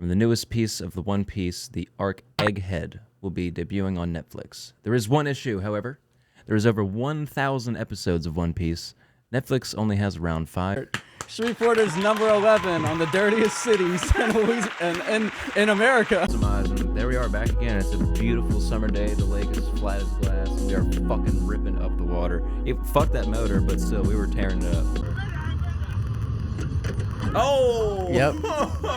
From the newest piece of the One Piece, the arc Egghead will be debuting on Netflix. There is one issue, however. There is over 1,000 episodes of One Piece. Netflix only has around 5. Shreveport is number 11 on the dirtiest cities in America. And there we are back again. It's a beautiful summer day. The lake is flat as glass. We are fucking ripping up the water. Fuck that motor, but still, we were tearing it up. Oh! Yep.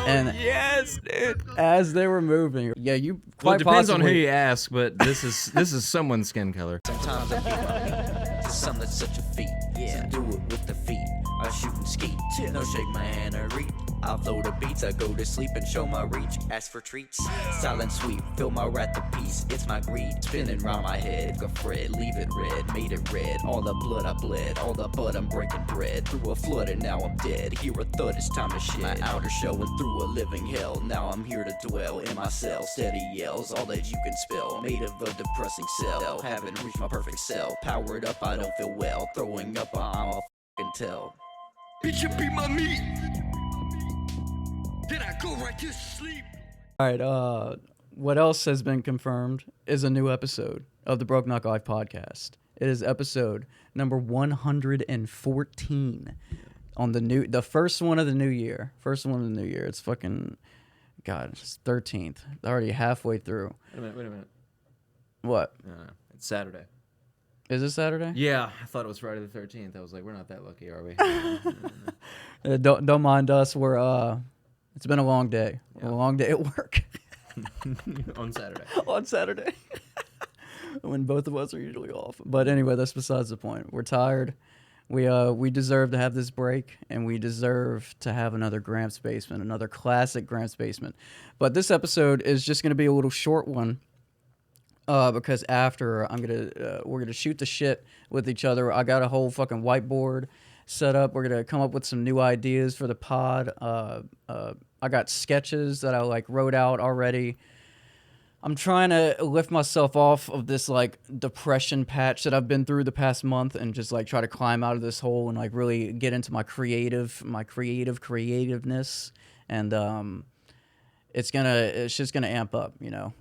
And yes, dude. As they were moving, yeah, you quite Well, it depends possibly... on who you ask, but this is someone's skin color. Sometimes I feel like some that's such a feat. Yeah. So do it with the feet. I shoot and ski. No shake my hand or reach. I flow the beats. I go to sleep and show my reach. Ask for treats. Silent sweep. Fill my wrath of peace. It's my greed. Spinning round my head. Go Fred. Leave it red. Made it red. All the blood I bled. All the blood I'm breaking bread. Through a flood and now I'm dead. Hear a thud. It's time to shed. My outer shell went through a living hell. Now I'm here to dwell in my cell. Steady yells. All that you can spell. Made of a depressing cell. Haven't reached my perfect cell. Powered up. I don't feel well. Throwing up. I'm a f***ing tell. Bitch, you be my meat. Then I go right to sleep. All right, what else has been confirmed is a new episode of the brokeknocklife podcast. It is episode number 114 on the first one of the new year. First one of the new year. It's fucking, God, it's 13th. Already halfway through. Wait a minute. What? No, it's Saturday. Is it Saturday? Yeah, I thought it was Friday the 13th. I was like, we're not that lucky, are we? Don't mind us. We're it's been a long day. Yeah. A long day at work. On Saturday. On Saturday. When both of us are usually off. But anyway, that's besides the point. We're tired. We deserve to have this break, and we deserve to have another Gramps Basement, another classic Gramps Basement. But this episode is just going to be a little short one. Because after we're gonna shoot the shit with each other. I got a whole fucking whiteboard set up. We're gonna come up with some new ideas for the pod. I got sketches that I wrote out already. I'm trying to lift myself off of this depression patch that I've been through the past month, and just try to climb out of this hole and really get into my creativeness. And it's just gonna amp up, you know.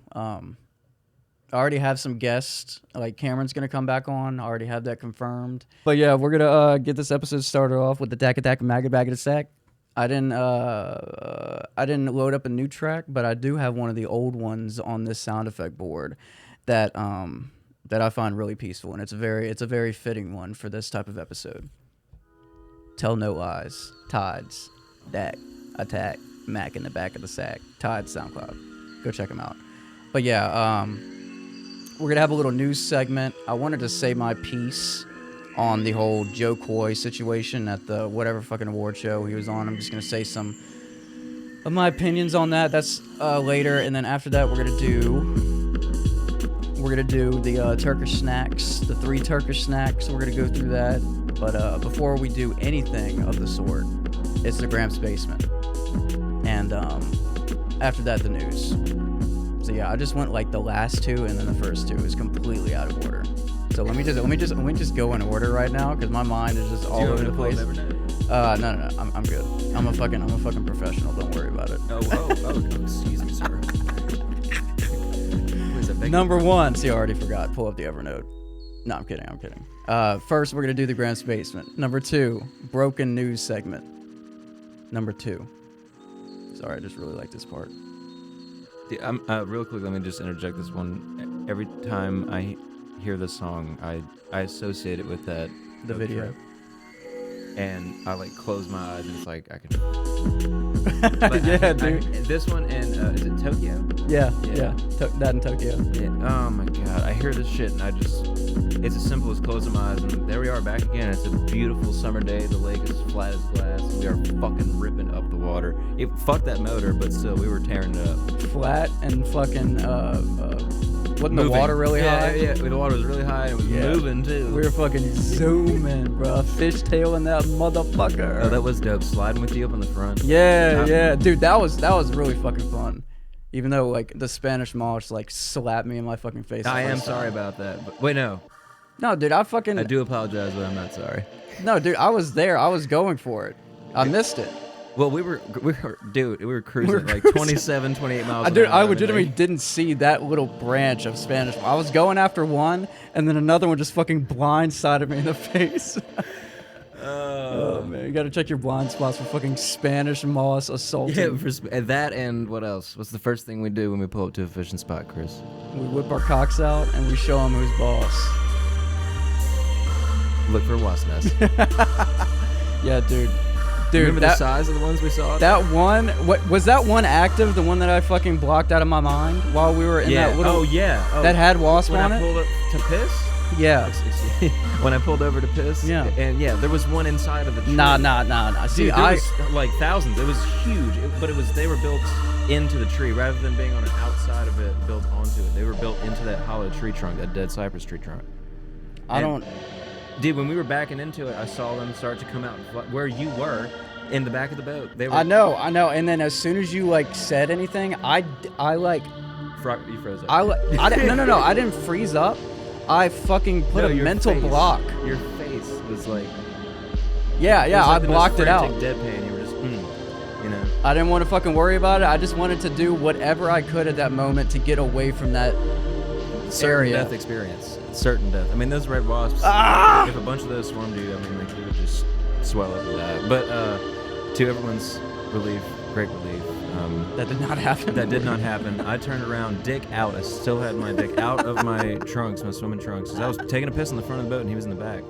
I already have some guests, Cameron's gonna come back on. I already have that confirmed. But yeah, we're gonna get this episode started off with the Dak Attack Maggot Bag of the Sack. I didn't load up a new track, but I do have one of the old ones on this sound effect board that I find really peaceful, and it's a very fitting one for this type of episode. Tell no lies. Tides. Dak Attack Mac in the back of the sack. Tides SoundCloud. Go check them out. But yeah, we're going to have a little news segment. I wanted to say my piece on the whole Joe Coy situation at the whatever fucking award show he was on. I'm just going to say some of my opinions on that. That's later. And then after that, we're going to do the Turkish snacks, the 3 Turkish snacks. We're going to go through that. But before we do anything of the sort, it's the Gramps Basement. And after that, the news. So yeah, I just went the last 2, and then the first 2 is completely out of order. So let me just go in order right now, because my mind is just all over the place. No, I'm good. I'm a fucking professional. Don't worry about it. Oh, excuse me, sir. Number 1. See, I already forgot. Pull up the Evernote. No, I'm kidding. First, we're gonna do the Gramps Basement. Number 2, broken news segment. Number 2. Sorry, I just really like this part. Real quick, let me just interject this one. Every time I hear this song, I associate it with the video. Trip. And I close my eyes, and it's I can. Yeah, dude. This one and is it Tokyo? Yeah. That in Tokyo. Yeah. Oh my god, I hear this shit, and it's as simple as closing my eyes, and there we are back again. It's a beautiful summer day. The lake is flat as glass. We are fucking ripping up the water. Fuck that motor, but still, we were tearing it up. Flat and fucking wasn't moving. The water really high? Yeah, the water was really high, and it was moving too. We were fucking zooming, bro. Fishtailing that motherfucker. Oh, that was dope. Sliding with you up on the front. Yeah. Dude, that was really fucking fun. Even though the Spanish mosh slapped me in my fucking face. I am sorry about that. But wait, no. No, dude, I do apologize, but I'm not sorry. No, dude, I was there. I was going for it. I missed it. Well, we were cruising at like 27, 28 miles an hour. I legitimately didn't see that little branch of Spanish. I was going after one, and then another one just fucking blindsided me in the face. Oh man, you gotta check your blind spots for fucking Spanish moss assaulting. Yeah, that and what else? What's the first thing we do when we pull up to a fishing spot, Chris? We whip our cocks out and we show them who's boss. Look for a wasp nest. Yeah, dude. Remember the size of the ones we saw? That one, what was that one active? The one that I fucking blocked out of my mind while we were in that little. Oh yeah. Oh, that had wasp when on I it. pulled up to piss. Yeah. When I pulled over to piss. Yeah. And yeah, there was one inside of the tree. Nah. See, Dude, there was like thousands. It was huge, but they were built into the tree rather than being on an outside of it built onto it. They were built into that hollow tree trunk, that dead cypress tree trunk. Dude, when we were backing into it, I saw them start to come out where you were in the back of the boat. They were. I know. And then as soon as you like said anything, I like. You froze up. No. I didn't freeze up. I fucking put a mental block. Your face was like. Yeah. I the blocked it out. Deadpan. You were just, you know. I didn't want to fucking worry about it. I just wanted to do whatever I could at that moment to get away from that area. Death experience. Certain death. I mean, those red wasps. If a bunch of those swarmed you, I mean, like, you would just swell up and die. But to everyone's relief, great relief. That did not happen. That did not happen. I turned around, dick out. I still had my dick out of my trunks, my swimming trunks, because I was taking a piss in the front of the boat and he was in the back.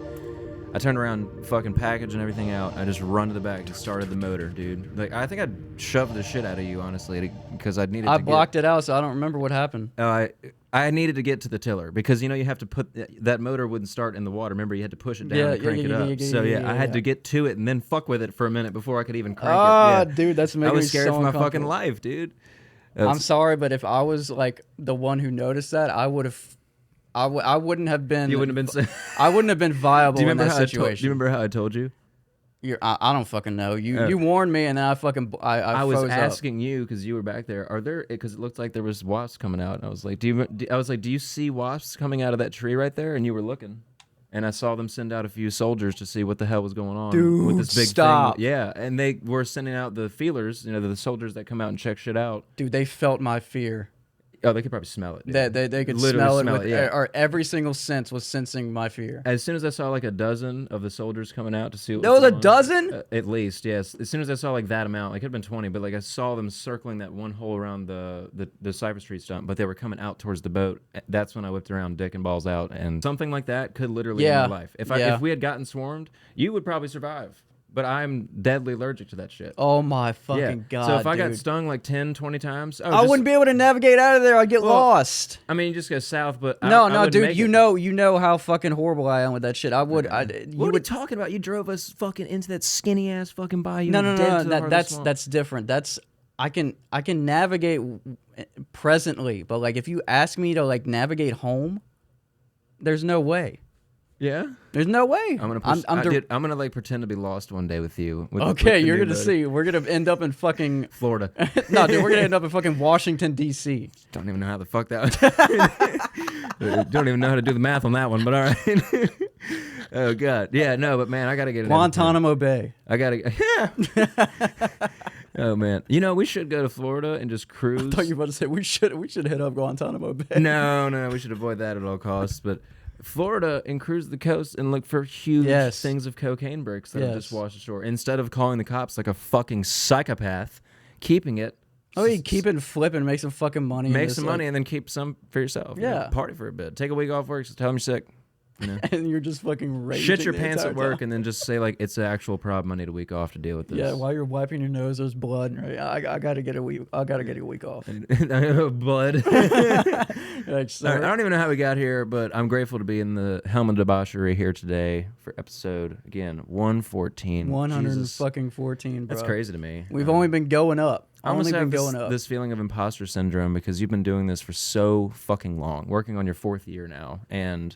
I turned around, fucking package and everything out. I just run to the back and started the motor, dude. Like, I think I'd shoved the shit out of you, honestly, because I needed to I blocked it out, so I don't remember what happened. I needed to get to the tiller because, you know, you have to put that motor wouldn't start in the water. Remember, you had to push it down and crank it up. I had to get to it and then fuck with it for a minute before I could even crank it. Yeah. Dude, that's making me I was scared so for my fucking life, dude. I'm sorry, but if I was like the one who noticed that, I wouldn't have been. You wouldn't have been. I wouldn't have been viable in that situation. Do you remember how I told you? I don't fucking know. You warned me, and then I fucking I was froze asking you because you were back there. Are there? Because it looked like there was wasps coming out. And I was like, do you see wasps coming out of that tree right there? And you were looking, and I saw them send out a few soldiers to see what the hell was going on with this big stop. thing. Yeah, and they were sending out the feelers. You know, the soldiers that come out and check shit out. Dude, they felt my fear. Oh, they could probably smell it. They could literally smell it. Yeah. Or every single sense was sensing my fear. As soon as I saw like a dozen of the soldiers coming out to see what there was a going dozen? on, at least, yes. As soon as I saw like that amount, like it could have been 20, but like I saw them circling that one hole around the cypress tree stump, but they were coming out towards the boat. That's when I whipped around, dick and balls out, and something like that could literally end my life. If we had gotten swarmed, you would probably survive. But I'm deadly allergic to that shit. Oh my fucking god! So if I got dude. stung like 10, 20 times, I wouldn't be able to navigate out of there. I'd get lost. I mean, you just go south, but no, dude. You know how fucking horrible I am with that shit. I would. What are you talking about? You drove us fucking into that skinny ass fucking bayou. No. That's different. I can navigate presently, but like if you ask me to like navigate home, there's no way. Yeah, there's no way. I'm gonna like pretend to be lost one day with you. Okay, you're gonna see. We're gonna end up in fucking Florida. No, dude, we're gonna end up in fucking Washington D.C. Don't even know how the fuck that. Don't even know how to do the math on that one. But all right. Oh god, yeah, no, but man, I gotta get Guantanamo Bay. I gotta. Yeah. Oh man, you know we should go to Florida and just cruise. I thought you were about to say we should hit up Guantanamo Bay. No, we should avoid that at all costs, but. Florida and cruise the coast and look for huge things of cocaine bricks that have just washed ashore. Instead of calling the cops like a fucking psychopath, keeping it. Oh, you keep it flipping, make some fucking money. Make some money and then keep some for yourself. Yeah. You know, party for a bit. Take a week off work, so tell them you're sick. You know? And you're just fucking raging. Shit your pants at work time. and then just say like it's an actual problem. I need a week off to deal with this. Yeah, while you're wiping your nose, there's blood. Right? I gotta get a week. I gotta get a week off. Blood. Like, I don't even know how we got here, but I'm grateful to be in the helmet debauchery here today for episode again 114. 114, bro. That's crazy to me. We've only been going up. I almost have this feeling of imposter syndrome because you've been doing this for so fucking long, working on your 4th year now, and.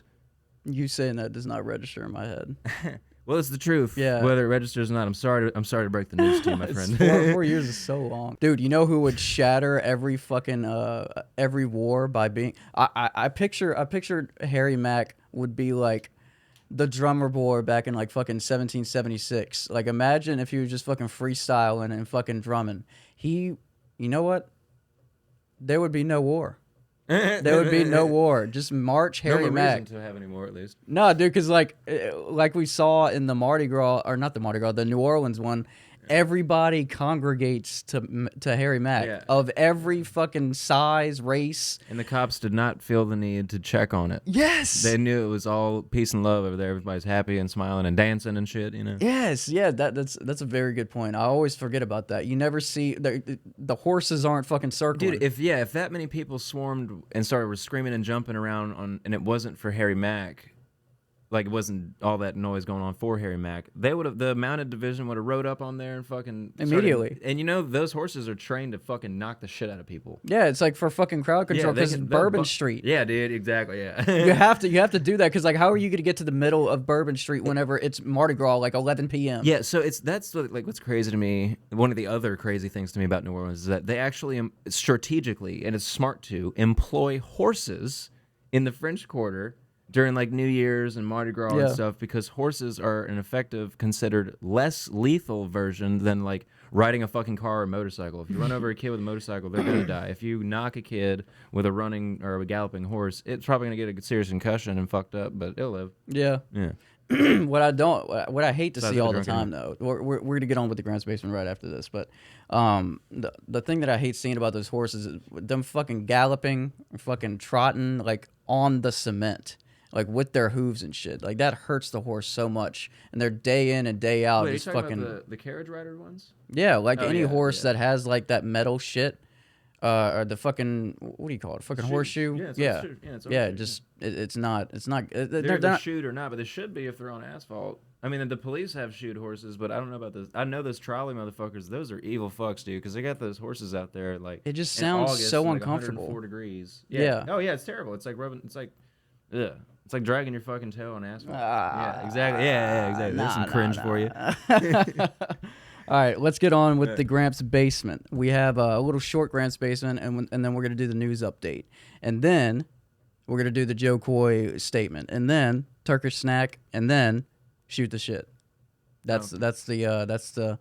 You saying that does not register in my head. Well, it's the truth. Yeah. Whether it registers or not, I'm sorry to break the news to you, my friend. 4 years is so long, dude. You know who would shatter every fucking every war by being? I pictured Harry Mack would be like the drummer boy back in like fucking 1776. Like imagine if he was just fucking freestyling and fucking drumming. You know what? There would be no war. There would be no war. Just march Harry no Mack. reason to have any more, at least. No, dude, because like we saw in the Mardi Gras, or not the Mardi Gras, the New Orleans one, everybody congregates to Harry Mack of every fucking size, race. And the cops did not feel the need to check on it. Yes. They knew it was all peace and love over there. Everybody's happy and smiling and dancing and shit, you know? Yes, yeah, that's a very good point. I always forget about that. You never see the horses aren't fucking circling. Dude, if that many people swarmed and started screaming and jumping around and it wasn't for Harry Mack, like it wasn't all that noise going on for Harry Mack, the mounted division would have rode up on there and fucking immediately. And you know those horses are trained to fucking knock the shit out of people. Yeah, it's like for fucking crowd control because it's Bourbon Street. Yeah, dude, exactly. Yeah, you have to do that because like how are you going to get to the middle of Bourbon Street whenever it's Mardi Gras like 11 p.m. Yeah, so that's like what's crazy to me. One of the other crazy things to me about New Orleans is that they actually strategically, and it's smart to, employ horses in the French Quarter during like New Year's and Mardi Gras and stuff, because horses are an effective, considered less lethal version than like riding a fucking car or motorcycle. If you run over a kid with a motorcycle, they're gonna die. If you knock a kid with a running or a galloping horse, it's probably gonna get a serious concussion and fucked up, but it'll live. Yeah. What I hate to see all the time though, we're gonna get on with the Gramps Basement right after this, but the thing that I hate seeing about those horses is them fucking galloping, fucking trotting like on the cement. Like with their hooves and shit, like that hurts the horse so much, and they're day in and day out. Wait, just are you fucking about the carriage rider ones? Yeah, like any horse that has like that metal shit, or the fucking what do you call it? Fucking horseshoe. Yeah, it's not. They're either shoot or not, but they should be if they're on asphalt. I mean, the police have shoot horses, but I don't know about those. I know those trolley motherfuckers. Those are evil fucks, dude, because they got those horses out there like it just sounds August, so like uncomfortable. 104 degrees. Yeah. Oh yeah, it's terrible. It's like rubbing. It's like, ugh. It's like dragging your fucking toe on asphalt. Yeah, exactly. Yeah, exactly. There's some cringe for you. All right, let's get on with the Gramps Basement. We have a little short Gramps Basement, and then we're going to do the news update. And then we're going to do the Joe Coy statement. And then Turkish snack, and then shoot the shit. That's the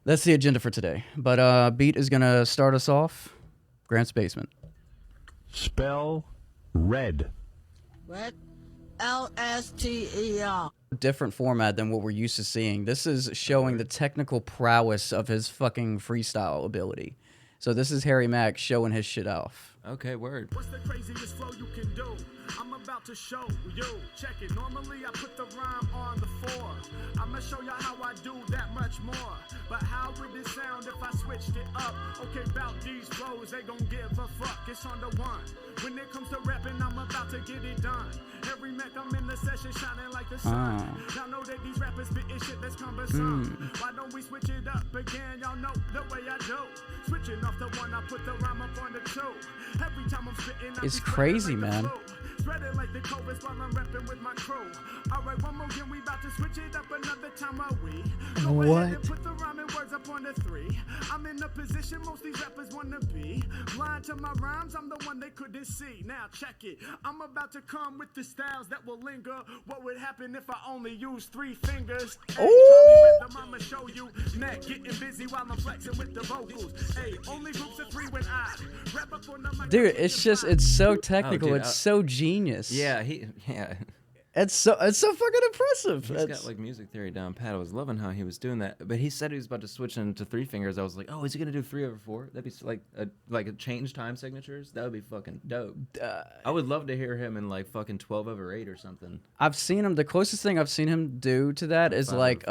agenda for today. But Beat is going to start us off. Gramps Basement. Spell red. Red, L-S-T-E-R. Different format than what we're used to seeing. This is showing the technical prowess of his fucking freestyle ability. So this is Harry Mack showing his shit off. Okay, word. What's the craziest flow you can do? I'm about to show you. Check it. Normally I put the rhyme on the 4. I'ma show y'all how I do that much more. But how would it sound if I switched it up? Okay, about these flows, they gon' give a fuck. It's on the 1. When it comes to rapping, I'm about to get it done. Harry Mack, I'm in the session shining like the sun. Y'all know that these rappers spitting shit that's cumbersome. Why don't we switch it up again? Y'all know the way I do. Switching off the 1, I put the rhyme up on the 2. Every time I'm spitting, it's crazy, man. Spreading like the COVID while I'm rapping with my crew. Alright, one more again, we about to switch it up another time, are we? Go ahead and put the rhyming words up on the 3. I'm in the position most these rappers wanna be. Blind to my rhymes, I'm the one they couldn't see. Now check it. I'm about to come with the styles that will linger. What would happen if I only use 3 fingers? Hey, rhythm, I'ma show you. Mac getting busy while I'm flexing with the vocals. Hey, only groups of 3 when I rap up on the mic. Dude, it's so technical. It's so genius. Yeah, It's so fucking impressive. He's got like music theory down pat. I was loving how he was doing that. But he said he was about to switch into 3 fingers. I was like, oh, is he gonna do 3/4? That'd be like a change time signatures. That would be fucking dope. I would love to hear him in like fucking 12/8 or something. I've seen him. The closest thing I've seen him do to that is like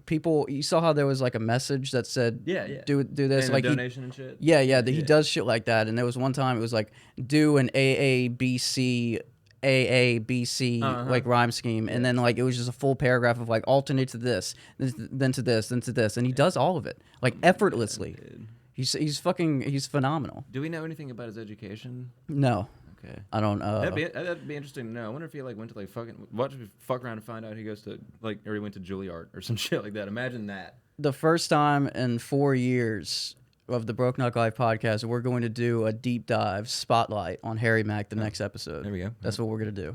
people. You saw how there was like a message that said do this and like donation and shit. He does shit like that. And there was one time it was like do an AABC like rhyme scheme, and then like it was just a full paragraph of like alternate to this, then to this, then to this, and he does all of it like effortlessly. He's phenomenal. Do we know anything about his education? No. Okay. I don't. That'd be interesting to know. I wonder if he like went to like fuck around and find out he goes to like, or he went to Juilliard or some shit like that. Imagine that. The first time in 4 years of the brokeknocklife podcast, we're going to do a deep dive spotlight on Harry Mack the next episode. There we go. That's what we're going to do.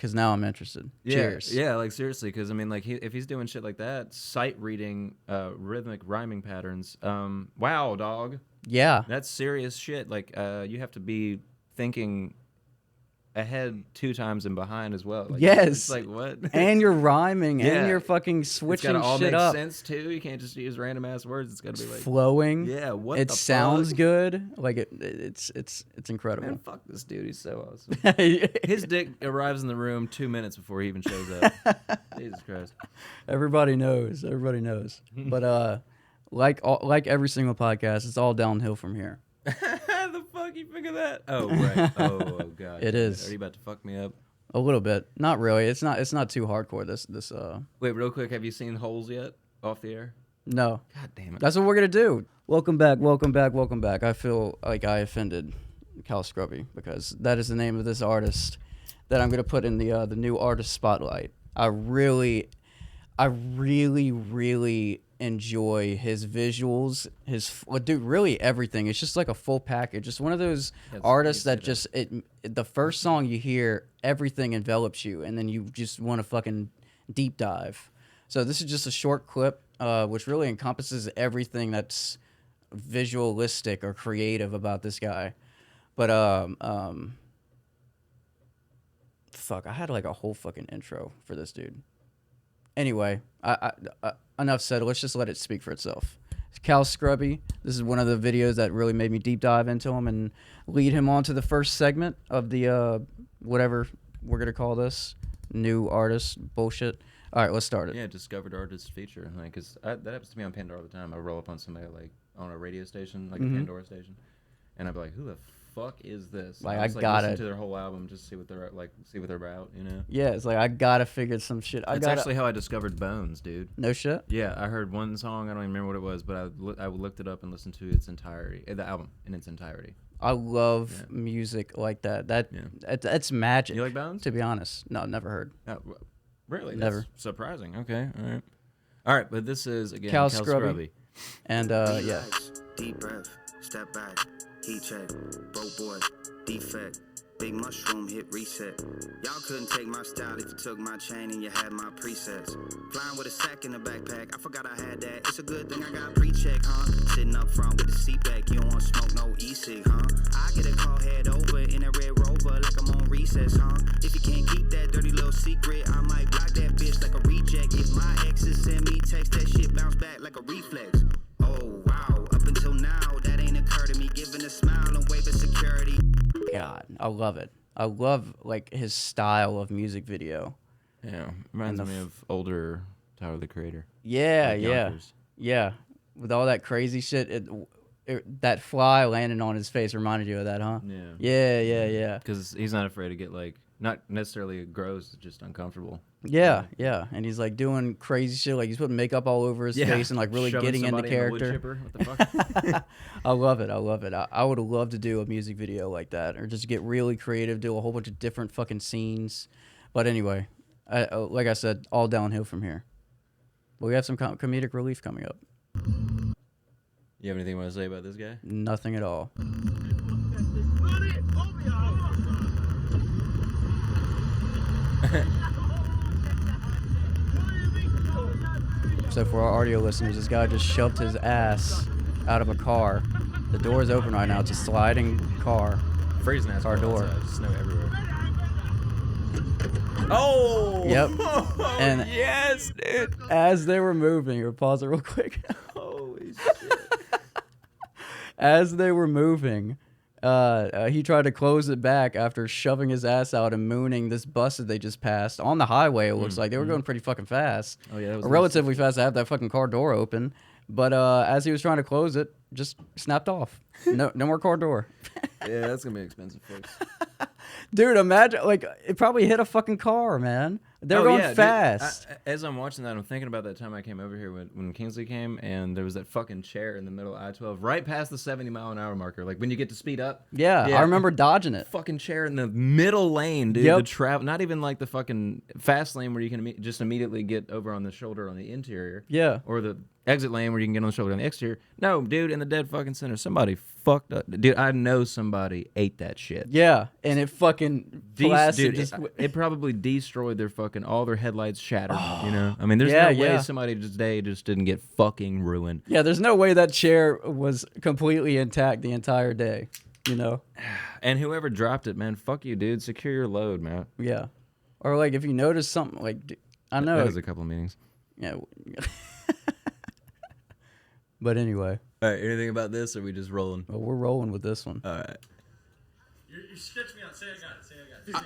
because now I'm interested. Yeah, Cheers. Yeah, like seriously, because I mean, like if he's doing shit like that, sight reading, rhythmic rhyming patterns. Wow, dog. Yeah. That's serious shit. Like, you have to be thinking ahead 2 times and behind as well. Like, Yes. It's like what? And you're rhyming, Yeah. and you're fucking It's switching gotta all shit make up. sense too. You can't just use random ass words. It's gotta be like Flowing. Yeah. What? It the sounds fuck? good. Like it's incredible. Man, fuck this dude. He's so awesome. His dick arrives in the room 2 minutes before he even shows up. Jesus Christ. Everybody knows. Everybody knows. But like every single podcast, it's all downhill from here. How the fuck you figure that? Oh right. Oh god. It is. Are you about to fuck me up? A little bit. Not really. It's not too hardcore. This Wait, real quick. Have you seen Holes yet? Off the air? No. God damn it. That's what we're gonna do. Welcome back. Welcome back. Welcome back. I feel like I offended Cal Scruby because that is the name of this artist that I'm gonna put in the new artist spotlight. I really enjoy his visuals, dude, really everything. It's just like a full package. Just one of those artists that just the first song you hear, everything envelops you, and then you just want to fucking deep dive. So this is just a short clip, which really encompasses everything that's visualistic or creative about this guy. But fuck, I had like a whole fucking intro for this dude. Anyway, I enough said. Let's just let it speak for itself. Cal Scruby. This is one of the videos that really made me deep dive into him and lead him on to the first segment of the whatever we're gonna call this new artist bullshit. All right, let's start it. Yeah, discovered artist feature. Like, cause that happens to me on Pandora all the time. I roll up on somebody like on a radio station, like a Pandora station, and I'd be like, "Who the fuck is this?" Like, I I just, got listen it. to their whole album, just see what they're like, see what they're about, you know. Yeah, it's like I gotta figure some shit. That's actually how I discovered Bones, dude. No shit. Yeah, I heard one song. I don't even remember what it was, but I looked it up and listened to its entirety, the album in its entirety. I love music like that. That's magic. You like Bones? To be honest, no, never heard. Really? Never. That's surprising. Okay, all right. But this is again Cal Cal Scruby. Scruby. And yeah. Deep breath, step back, heat check, broke boy, defect, big mushroom hit reset. Y'all couldn't take my style if you took my chain and you had my presets. Flying with a sack in the backpack, I forgot I had that. It's a good thing I got pre-check, huh? Sitting up front with the seat back, you don't want to smoke no e-cig, huh? I get a call head over in a Red Rover like I'm on recess, huh? If you can't keep that dirty little secret, I might block that bitch like a reject. If my exes send me text, that shit bounce back like a reflex. Oh wow, up until now, that ain't occurred to me. Giving a smile and waving security. God, I love it. I love like his style of music video. Yeah, reminds me of older Tyler the Creator. Yeah, Like yeah, Yonkers. yeah. With all that crazy shit, that fly landing on his face reminded you of that, huh? Yeah. Yeah. Because he's not afraid to get like not necessarily gross, just uncomfortable. Yeah. And he's like doing crazy shit, like he's putting makeup all over his face and like really Shoving getting into somebody in a wood character. chipper. What the fuck? I love it. I would love to do a music video like that, or just get really creative, do a whole bunch of different fucking scenes. But anyway, like I said, all downhill from here. But we have some comedic relief coming up. You have anything you want to say about this guy? Nothing at all. So for our audio listeners, this guy just shoved his ass out of a car. The door is open right now. It's a sliding car. Freezing ass Our door. outside. Snow everywhere. Oh! Yep. And yes, dude. as they were moving, or pause it real quick. Holy shit. As they were moving, he tried to close it back after shoving his ass out and mooning this bus that they just passed on the highway. It looks like they were going pretty fucking fast. Oh yeah, that was Relatively fast to have that fucking car door open. But as he was trying to close it, just snapped off. No more car door. Yeah, that's gonna be expensive, folks. Dude, imagine, like, it probably hit a fucking car, man. They're Oh, going yeah, dude. fast. As I'm watching that, I'm thinking about that time I came over here when Kingsley came, and there was that fucking chair in the middle of I-12, right past the 70-mile-an-hour marker. Like when you get to speed up. Yeah, I remember dodging it. Fucking chair in the middle lane, dude. Yep. The travel, not even like the fucking fast lane where you can just immediately get over on the shoulder on the interior. Yeah. Or the exit lane where you can get on the shoulder on the exterior. No, dude, in the dead fucking center. Somebody fucked up. Dude, I know somebody ate that shit. Yeah, and it fucking blasted. Dude, it probably destroyed their fucking, all their headlights shattered, you know? I mean, there's no way somebody's day just didn't get fucking ruined. Yeah, there's no way that chair was completely intact the entire day, you know? And whoever dropped it, man, fuck you, dude. Secure your load, man. Yeah. Or, like, if you notice something, like, I know. That was a couple of meetings. Yeah. But anyway. All right, anything about this, or are we just rolling? Well, we're rolling with this one. All right. You sketch me out. Say I got it. Say I got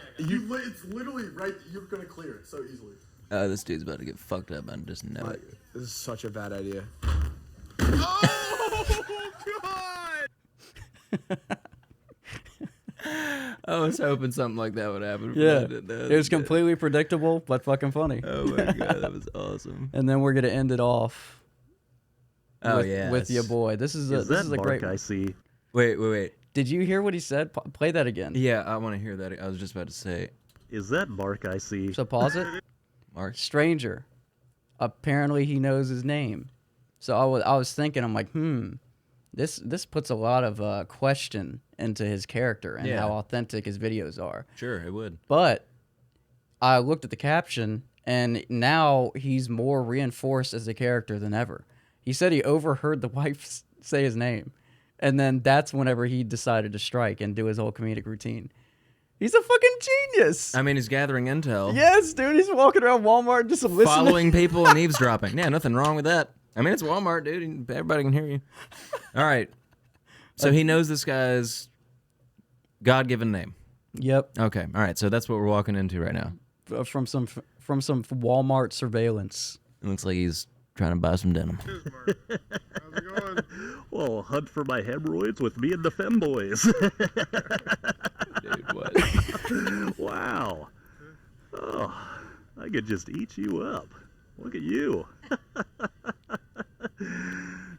it. It's literally right. You're gonna clear it so easily. This dude's about to get fucked up. I just know it. This is such a bad idea. I was hoping something like that would happen. Yeah, it was completely predictable, but fucking funny. Oh my god, that was awesome. And then we're gonna end it off. Oh with your boy. This is a great. I see. Wait. Did you hear what he said? Play that again. Yeah, I want to hear that. I was just about to say. Is that Mark I see? So pause it. Mark. Stranger. Apparently he knows his name. So I was thinking, I'm like, this puts a lot of question into his character and how authentic his videos are. Sure, it would. But I looked at the caption, and now he's more reinforced as a character than ever. He said he overheard the wife say his name, and then that's whenever he decided to strike and do his whole comedic routine. He's a fucking genius. I mean, he's gathering intel. Yes, dude. He's walking around Walmart just listening. Following people and eavesdropping. Yeah, nothing wrong with that. I mean, it's Walmart, dude. Everybody can hear you. All right. So he knows this guy's God-given name. Yep. Okay. All right. So that's what we're walking into right now. From some Walmart surveillance. It looks like he's trying to buy some denim. How's it going? Well, hunt for my hemorrhoids with me and the femboys. Dude, what? Wow. Oh, I could just eat you up. Look at you.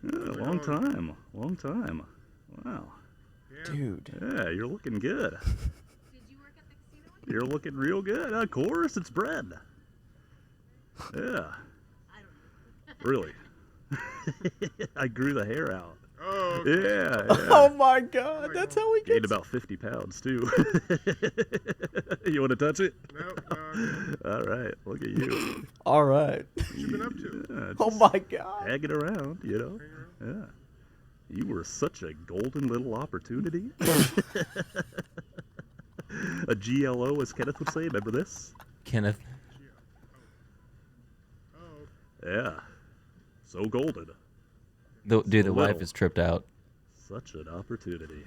Long time. Wow. Yeah. Dude. Yeah, you're looking good. Did you work at the casino? You're looking real good. Of course, it's bread. Yeah. Really. I grew the hair out. Oh. Yeah. Oh my God, that's how we Gained get. about 50 pounds too. You want to touch it? Nope. All right, look at you. All right. What you been up to? Yeah, Oh just my God. hanging around, you know. Yeah. You were such a golden little opportunity. A GLO, as Kenneth would say. Remember this? Kenneth. Oh. Yeah. So golden. Dude, the wife little. is tripped out. Such an opportunity.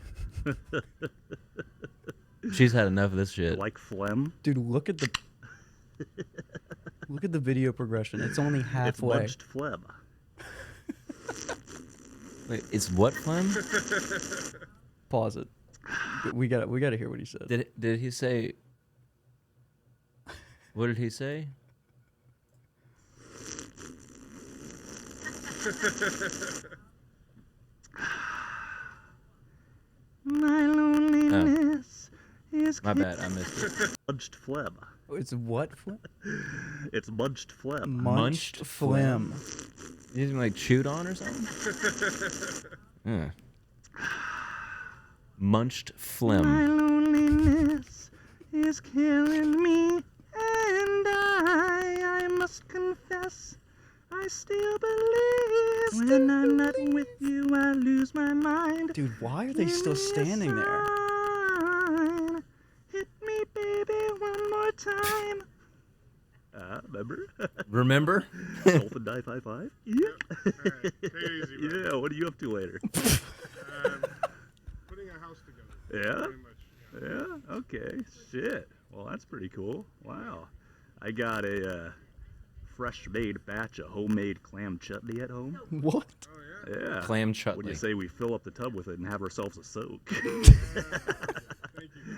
She's had enough of this shit. Like phlegm. Dude, look at the video progression. It's only It's halfway. munched phlegm. Wait, it's what phlegm? Pause it. We got to hear what he said. Did he say? What did he say? My loneliness is My bad, I missed it. munched phlegm. It's what? It's munched phlegm. Munched phlegm. You didn't like chewed on or something? Yeah. Munched My phlegm. loneliness is killing me, and I must confess, I still believe when I'm not with you, I lose my mind. Dude, why are they still standing there? Sign. Hit me, baby, one more time. Remember? Remember? Dolphin Dive High Five? Yeah. Alright, take it easy, bro. Yeah, what are you up to later? Putting a house together. Yeah? Pretty much. Yeah? Okay. Shit. Well, that's pretty cool. Wow. I got a fresh-made batch of homemade clam chutney at home. What? Oh, yeah. Yeah. Clam What do chutney. you say we fill up the tub with it and have ourselves a soak? Thank you,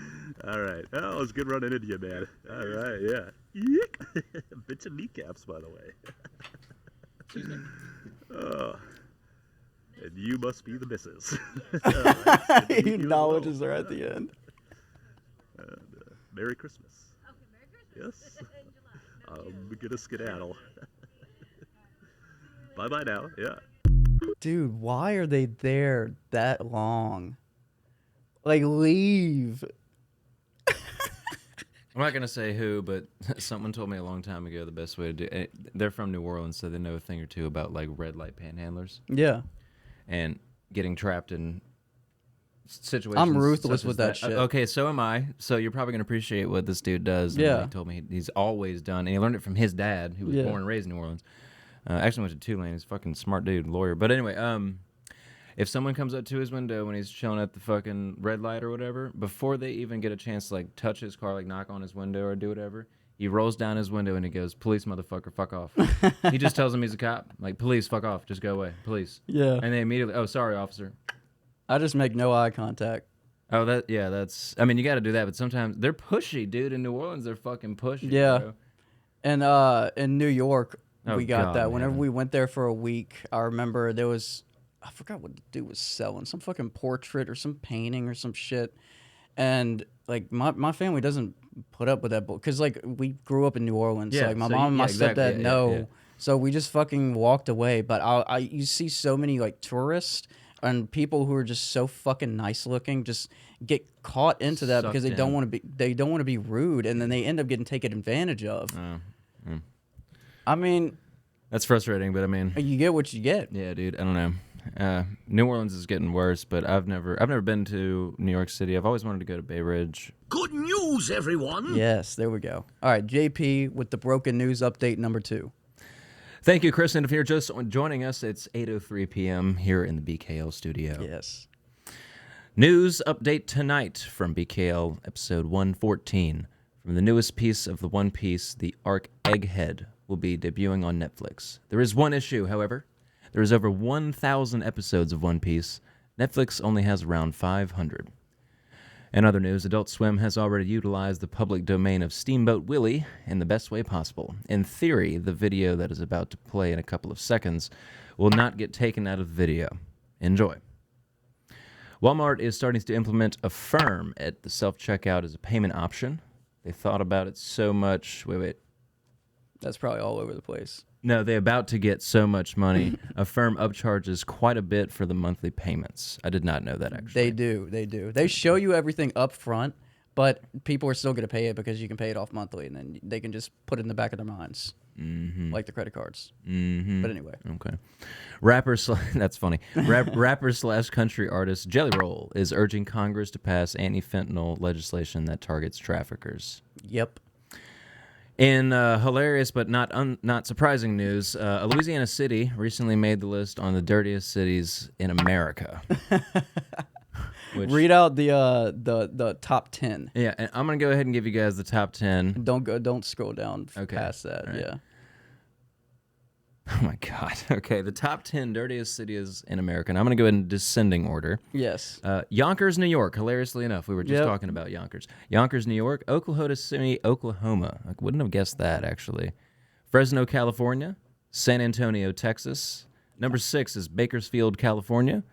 All right. Oh, it was good running into you, man. All right, yeah. Yeek. Bitch of kneecaps, by the way. Oh. And you must be the missus. All right. Good to meet He you as acknowledges well. her at the end. Merry Christmas. Okay, Merry Christmas. Yes. In July. I'm gonna skedaddle. Bye-bye now. Yeah. Dude, why are they there that long? Like, leave. I'm not gonna say who, but someone told me a long time ago the best way to do it. They're from New Orleans, so they know a thing or two about like red light panhandlers Yeah. and getting trapped in situations. I'm ruthless such with as that shit. Okay, so am I. So you're probably gonna appreciate what this dude does. And Yeah. he told me he's always done, and he learned it from his dad, who was Yeah. born and raised in New Orleans. Actually went to Tulane. He's a fucking smart dude, lawyer. But anyway, if someone comes up to his window when he's chilling at the fucking red light or whatever, before they even get a chance to like touch his car, like knock on his window or do whatever, he rolls down his window and he goes, "Police, motherfucker, fuck off." He just tells him he's a cop, like, "Police, fuck off, just go away, police." Yeah. And they immediately, "Oh, sorry, officer." I just make no eye contact. Oh, that's. I mean, you got to do that, but sometimes they're pushy, dude. In New Orleans, they're fucking pushy. Yeah. Bro. And in New York, Oh, we got God, that. Whenever man. we went there for a week, I remember there was, I forgot what the dude was selling, some fucking portrait or some painting or some shit. And like my family doesn't put up with that book because like we grew up in New Orleans. Yeah, So, like my so mom and my exactly, stepdad yeah, know. yeah. So we just fucking walked away. But you see so many like tourists and people who are just so fucking nice looking just get caught into that because Sucked they don't in. want to be rude, and then they end up getting taken advantage of. I mean, That's frustrating, but I mean, you get what you get. yeah, dude. I don't know. New Orleans is getting worse, but I've never been to New York City. I've always wanted to go to Bay Ridge. Good news, everyone. Yes, there we go. All right, JP with the broken news update number 2. Thank you, Chris. And if you're just joining us, it's 8:03 p.m. here in the BKL studio. Yes. News update tonight from BKL episode 114. From the newest piece of the One Piece, the arc Egghead will be debuting on Netflix. There is one issue, however. There is over 1,000 episodes of One Piece. Netflix only has around 500. In other news, Adult Swim has already utilized the public domain of Steamboat Willie in the best way possible. In theory, the video that is about to play in a couple of seconds will not get taken out of the video. Enjoy. Walmart is starting to implement Affirm at the self-checkout as a payment option. They thought about it so much. Wait. That's probably all over the place. No, they're about to get so much money. Affirm upcharges quite a bit for the monthly payments. I did not know that, actually. They do. They show you everything up front, but people are still going to pay it because you can pay it off monthly, and then they can just put it in the back of their minds, like the credit cards. But anyway. Okay. That's funny. Rapper slash country artist Jellyroll is urging Congress to pass anti-fentanyl legislation that targets traffickers. Yep. In hilarious but not surprising news, a Louisiana city recently made the list on the dirtiest cities in America. Read out the top 10. Yeah, and I'm gonna go ahead and give you guys the top 10. Don't scroll down Okay. past that. All right. Yeah. Oh my God. Okay, the top 10 dirtiest cities in America. And I'm gonna go in descending order. Yes. Yonkers, New York. Hilariously enough, we were just Yep. talking about Yonkers. Yonkers, New York. Oklahoma City, Oklahoma. I wouldn't have guessed that, actually. Fresno, California. San Antonio, Texas. Number 6 is Bakersfield, California.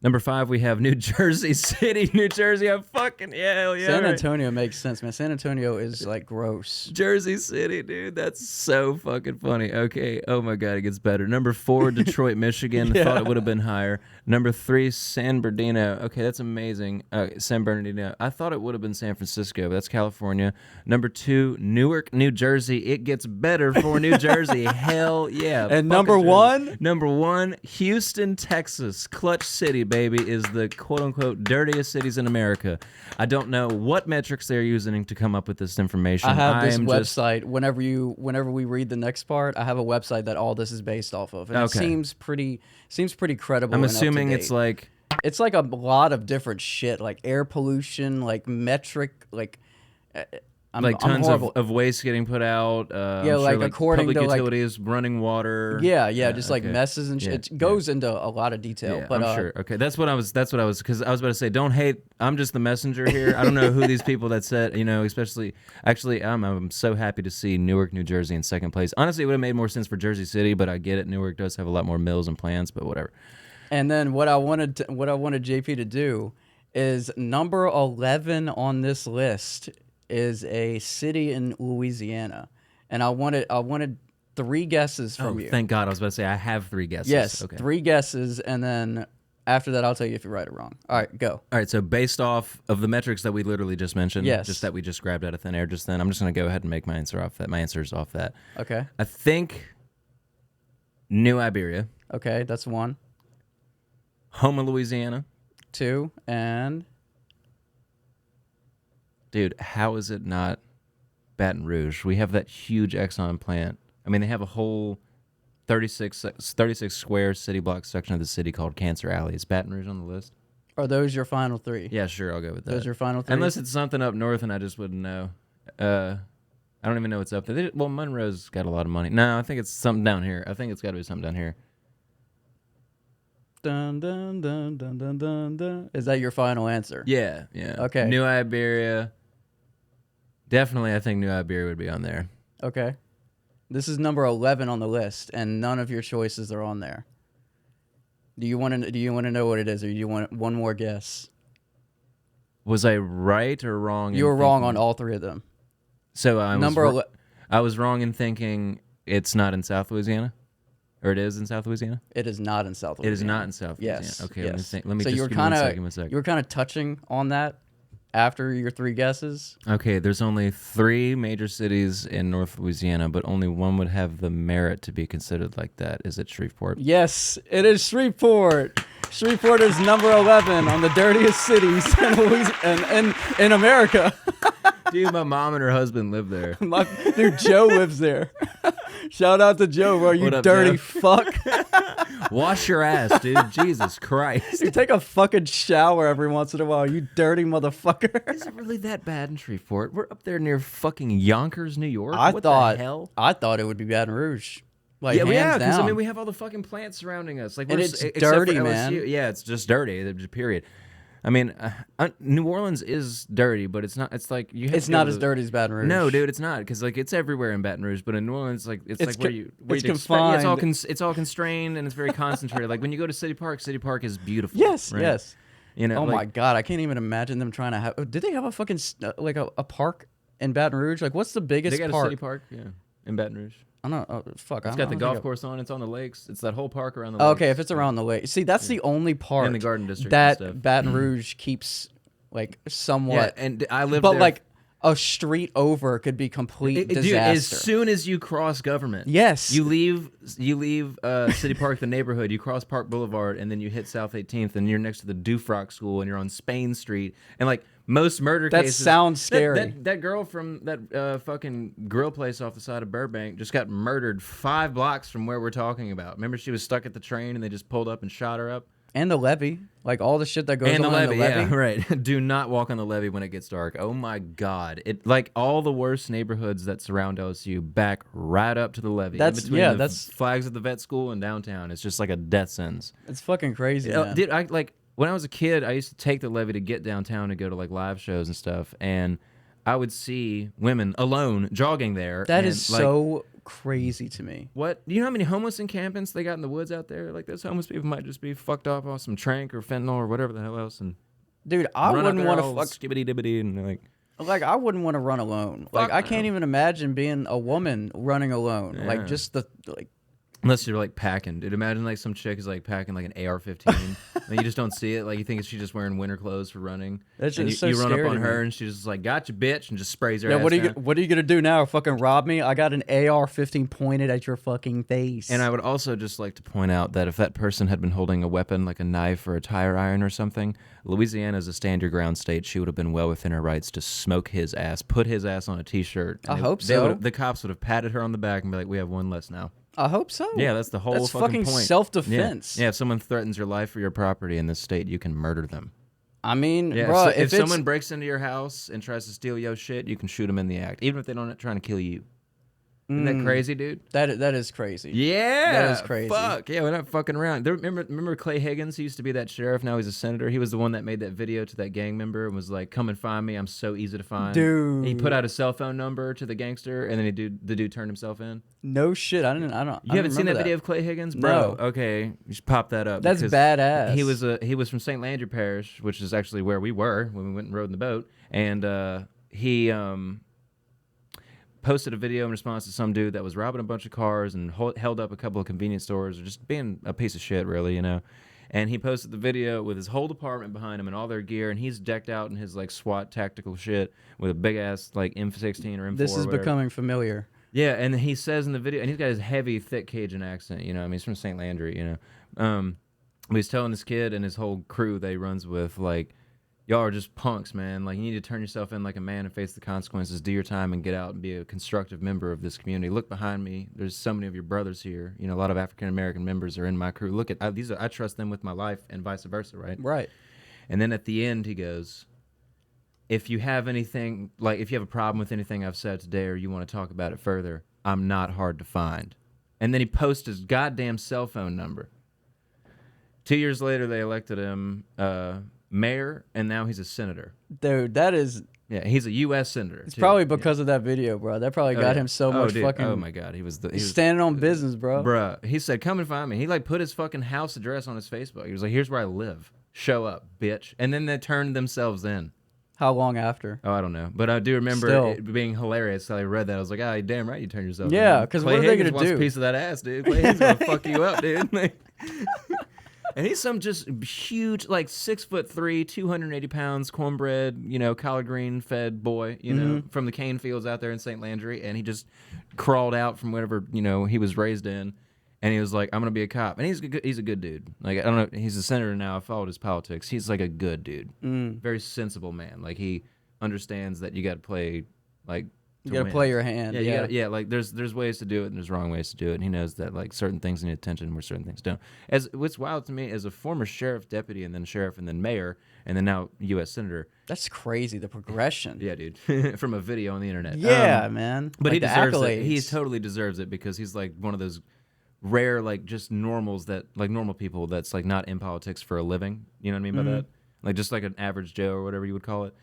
Number 5, we have New Jersey City, New Jersey. I'm fucking, hell yeah. San right. Antonio makes sense, man. San Antonio is like gross. Jersey City, dude. That's so fucking funny. Okay. Oh my God, it gets better. Number 4, Detroit, Michigan. Yeah. Thought it would have been higher. Number 3, San Bernardino. Okay, that's amazing. San Bernardino. I thought it would have been San Francisco, but that's California. Number 2, Newark, New Jersey. It gets better for New Jersey. Hell yeah. And Fucking number Jersey. 1? Number 1, Houston, Texas. Clutch City, baby, is the quote-unquote dirtiest cities in America. I don't know what metrics they're using to come up with this information. I have this am website. Whenever we read the next part, I have a website that all this is based off of, and Okay. it seems pretty credible. I'm and assuming up-to-date. it's like a lot of different shit, like air pollution, like metric, like. I'm tons horrible. of waste getting put out. Yeah, I'm like, sure, according public to, like- utilities, running water. Yeah, just like okay. messes and shit. Yeah, It goes into a lot of detail. Yeah, but I'm sure. Okay, that's what I was because I was about to say, don't hate. I'm just the messenger here. I don't know who these people that said, especially. Actually, I'm so happy to see Newark, New Jersey in second place. Honestly, it would have made more sense for Jersey City, but I get it. Newark does have a lot more mills and plants, but whatever. And then what I wanted JP to do is number 11 on this list is a city in Louisiana, and I wanted 3 guesses from you. Thank God. I was about to say I have 3 guesses. Yes, Okay. 3 guesses, and then after that, I'll tell you if you're right or wrong. All right, go. All right, so based off of the metrics that we literally just mentioned, Yes. just that we just grabbed out of thin air just then, I'm just going to go ahead and make my answers off that. Okay. I think New Iberia, Okay, that's 1. Houma, Louisiana. 2, and Dude, how is it not Baton Rouge? We have that huge Exxon plant. I mean, they have a whole 36 square city block section of the city called Cancer Alley. Is Baton Rouge on the list? are those your final 3? Yeah, sure, I'll go with that. Those your final 3? Unless it's something up north and I just wouldn't know. I don't even know what's up there. Well, Monroe's got a lot of money. No, I think it's something down here. I think it's got to be something down here. Dun, dun, dun, dun, dun, dun, dun. Is that your final answer? Yeah, yeah. Okay. New Iberia. Definitely, I think New Iberia would be on there. Okay. This is number 11 on the list, and none of your choices are on there. Do you want to know what it is, or do you want one more guess? Was I right or wrong? You were wrong on all 3 of them. So I Number was wrong in thinking it's not in South Louisiana, or it is in South Louisiana. It is not in South Louisiana. It is not in South Louisiana. Yes. Okay. Yes. Let me so just you were give me kind one second. you were kind of touching on that after your 3 guesses. Okay, there's only 3 major cities in North Louisiana, but only one would have the merit to be considered like that. Is it Shreveport? Yes, it is Shreveport. Shreveport is number 11 on the dirtiest cities in America. Dude, my mom and her husband live there. Dude, Joe lives there. Shout out to Joe, bro. You What up, dirty Joe? fuck. Wash your ass, dude. Jesus Christ. You take a fucking shower every once in a while, you dirty motherfucker. Is it really that bad in Shreveport? We're up there near fucking Yonkers, New York. What the hell? I thought it would be Baton Rouge. Like, hands because down. I mean we have all the fucking plants surrounding us. Like, And we're it's except dirty, for LSU. man. Yeah, it's just dirty. Period. I mean, New Orleans is dirty, but it's not. It's like you. Have It's to go not to as dirty as Baton Rouge. No, dude, it's not, because like it's everywhere in Baton Rouge, but in New Orleans, like it's like where you it's you'd expect- yeah, confined. it's all constrained and it's very concentrated. Like when you go to City Park is beautiful. Yes, right? yes. You know, Oh like, my God, I can't even imagine them trying to have. Did they have a fucking like a park in Baton Rouge? Like, what's the biggest they got park? a city park, yeah, in Baton Rouge. I don't know. Fuck. It's got the golf course on. It's on the lakes. It's that whole park around the Oh, lakes. okay, if it's around the lake. See, that's the only part And the Garden District and that stuff. Baton Rouge keeps like Yeah, somewhat. and I lived but there. like a street over could be complete disaster. Dude, as soon as you cross government, Yes. you leave City Park, the neighborhood, you cross Park Boulevard, and then you hit South 18th, and you're next to the Dufrock School, and you're on Spain Street, and like most murder That cases. sounds scary. That girl from that fucking grill place off the side of Burbank just got murdered 5 blocks from where we're talking about. Remember, she was stuck at the train, and they just pulled up and shot her up. And the levee, like all the shit that goes And on the in levee, the levee. yeah, right. Do not walk on the levee when it gets dark. Oh my God! It like all the worst neighborhoods that surround LSU back right up to the levee. That's- in between yeah, the that's- flags at the vet school and downtown. It's just like a death sentence. It's fucking crazy, man. Dude, I like when I was a kid, I used to take the levee to get downtown to go to like live shows and stuff, and I would see women alone jogging there. That and, is like, so crazy to me. What? Do you know how many homeless encampments they got in the woods out there? Like, those homeless people might just be fucked off on some trank or fentanyl or whatever the hell else, and Dude, I run out wouldn't there want all to fuck. skibbity dibbity and like. I wouldn't want to run alone. Like, I can't even imagine being a woman running alone. Yeah. Like, just the like. Unless you're like packing, dude. Imagine like some chick is like packing like an AR-15, and you just don't see it. Like you think she's just wearing winter clothes for running. That's and just you so run up scary on to her, me. and she's just like, "Gotcha, bitch," and just sprays her. Yeah, ass what are down. you gonna do now? Fucking rob me? I got an AR-15 pointed at your fucking face. And I would also just like to point out that if that person had been holding a weapon like a knife or a tire iron or something, Louisiana is a stand your ground state. She would have been well within her rights to smoke his ass, put his ass on a T-shirt. I hope so. The cops would have patted her on the back and be like, "We have one less now." I hope so. Yeah, that's the whole That's fucking point. self-defense. Yeah, if someone threatens your life or your property in this state, you can murder them. I mean, Yeah, bro, so if if it's, someone breaks into your house and tries to steal your shit, you can shoot them in the act, even if they don't trying to kill you. Isn't that crazy, dude? that is crazy. Yeah, That is crazy. Fuck yeah, we're not fucking around. Remember Clay Higgins? He used to be that sheriff. Now he's a senator. He was the one that made that video to that gang member and was like, "Come and find me. I'm so easy to find." Dude. He put out a cell phone number to the gangster, and then the dude turned himself in. No shit. I don't. You haven't seen that video of Clay Higgins, bro? No. Okay, you should pop that up. That's because badass. He was from St. Landry Parish, which is actually where we were when we went and rode in the boat, and he posted a video in response to some dude that was robbing a bunch of cars and held up a couple of convenience stores, or just being a piece of shit, really, you know. And he posted the video with his whole department behind him and all their gear, and he's decked out in his like SWAT tactical shit with a big ass like M16 or M4. This is or whatever. becoming familiar. Yeah, and he says in the video, and he's got his heavy, thick Cajun accent. You know, I mean, he's from St. Landry. You know, but he's telling this kid and his whole crew that he runs with, like, y'all are just punks, man. Like, you need to turn yourself in like a man and face the consequences. Do your time and get out and be a constructive member of this community. Look behind me. There's so many of your brothers here. You know, a lot of African American members are in my crew. Look at I trust them with my life, and vice versa, right? Right. And then at the end, he goes, if you have anything, like if you have a problem with anything I've said today or you want to talk about it further, I'm not hard to find. And then he posts his goddamn cell phone number. 2 years later, they elected him mayor, and now he's a senator. Dude, that is... Yeah, he's a U.S. senator. It's probably because of that video, bro. That probably got him so much dude. fucking... Oh, my God. He was standing on business, bro. Bruh, he said, come and find me. He, like, put his fucking house address on his Facebook. He was like, here's where I live. Show up, bitch. And then they turned themselves in. How long after? Oh, I don't know. But I do remember it being hilarious. So I read that. I was like, oh, damn right you turned yourself in. Yeah, because what are they going to do? A piece of that ass, dude. Clay Higgins going to fuck you up, dude. And he's some just huge, like 6'3", 280 pounds, cornbread, you know, collard green fed boy, you know, from the cane fields out there in St. Landry. And he just crawled out from whatever, you know, he was raised in. And he was like, I'm going to be a cop. And he's a good dude. Like, I don't know, he's a senator now. I followed his politics. He's like a good dude. Very sensible man. Like, he understands that you got to play, like, you got to play your hand. Yeah, like there's ways to do it and there's wrong ways to do it. And he knows that like certain things need attention where certain things don't. As what's wild to me as a former sheriff deputy and then sheriff and then mayor and then now U.S. senator. That's crazy, the progression. Yeah, dude. From a video on the internet. Yeah, man. But like he deserves accolades. it. He totally deserves it because he's like one of those rare like just normals that like normal people that's like not in politics for a living. You know what I mean by that? Like just like an average Joe or whatever you would call it.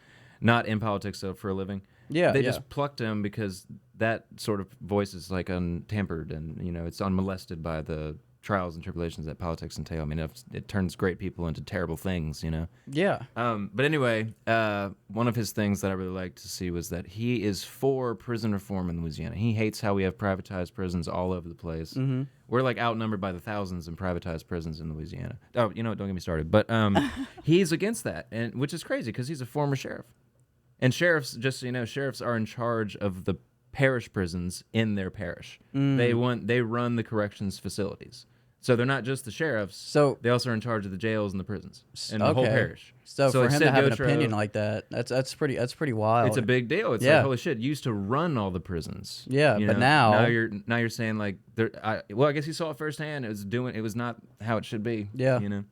Not in politics for a living. Yeah, they just plucked him because that sort of voice is like untampered and you know it's unmolested by the trials and tribulations that politics entail. I mean, it turns great people into terrible things, you know. Yeah. But anyway, one of his things that I really liked to see was that he is for prison reform in Louisiana. He hates how we have privatized prisons all over the place. We're like outnumbered by the thousands in privatized prisons in Louisiana. Oh, you know what? Don't get me started. But he's against that, and which is crazy because he's a former sheriff. And sheriffs, just so you know, sheriffs are in charge of the parish prisons in their parish. They run the corrections facilities. So they're not just the sheriffs. So they also are in charge of the jails and the prisons and the whole parish. So for him to have an opinion like that, that's pretty wild. It's a big deal. It's like holy shit. You used to run all the prisons. Yeah, you but know? now you're saying like I guess you saw it firsthand. It was not how it should be. Yeah. You know.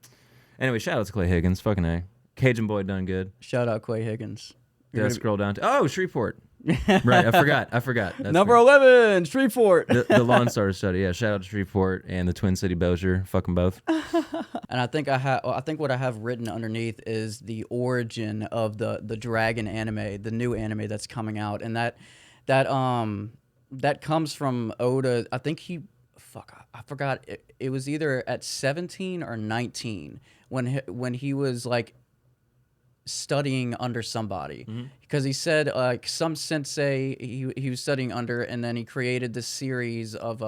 Anyway, shout out to Clay Higgins. Fucking A. Cajun boy done good. Shout out Clay Higgins. Did I scroll down to Shreveport? Right, I forgot. That's Number 11, Shreveport. the Lawn Star study. Yeah, shout out to Shreveport and the Twin City Bossier. Fuck them both. And I think what I have written underneath is the origin of the dragon anime, the new anime that's coming out, and that comes from Oda. I think I forgot. It was either at 17 or 19 when he was like studying under somebody, because he said like some sensei he was studying under, and then he created this series of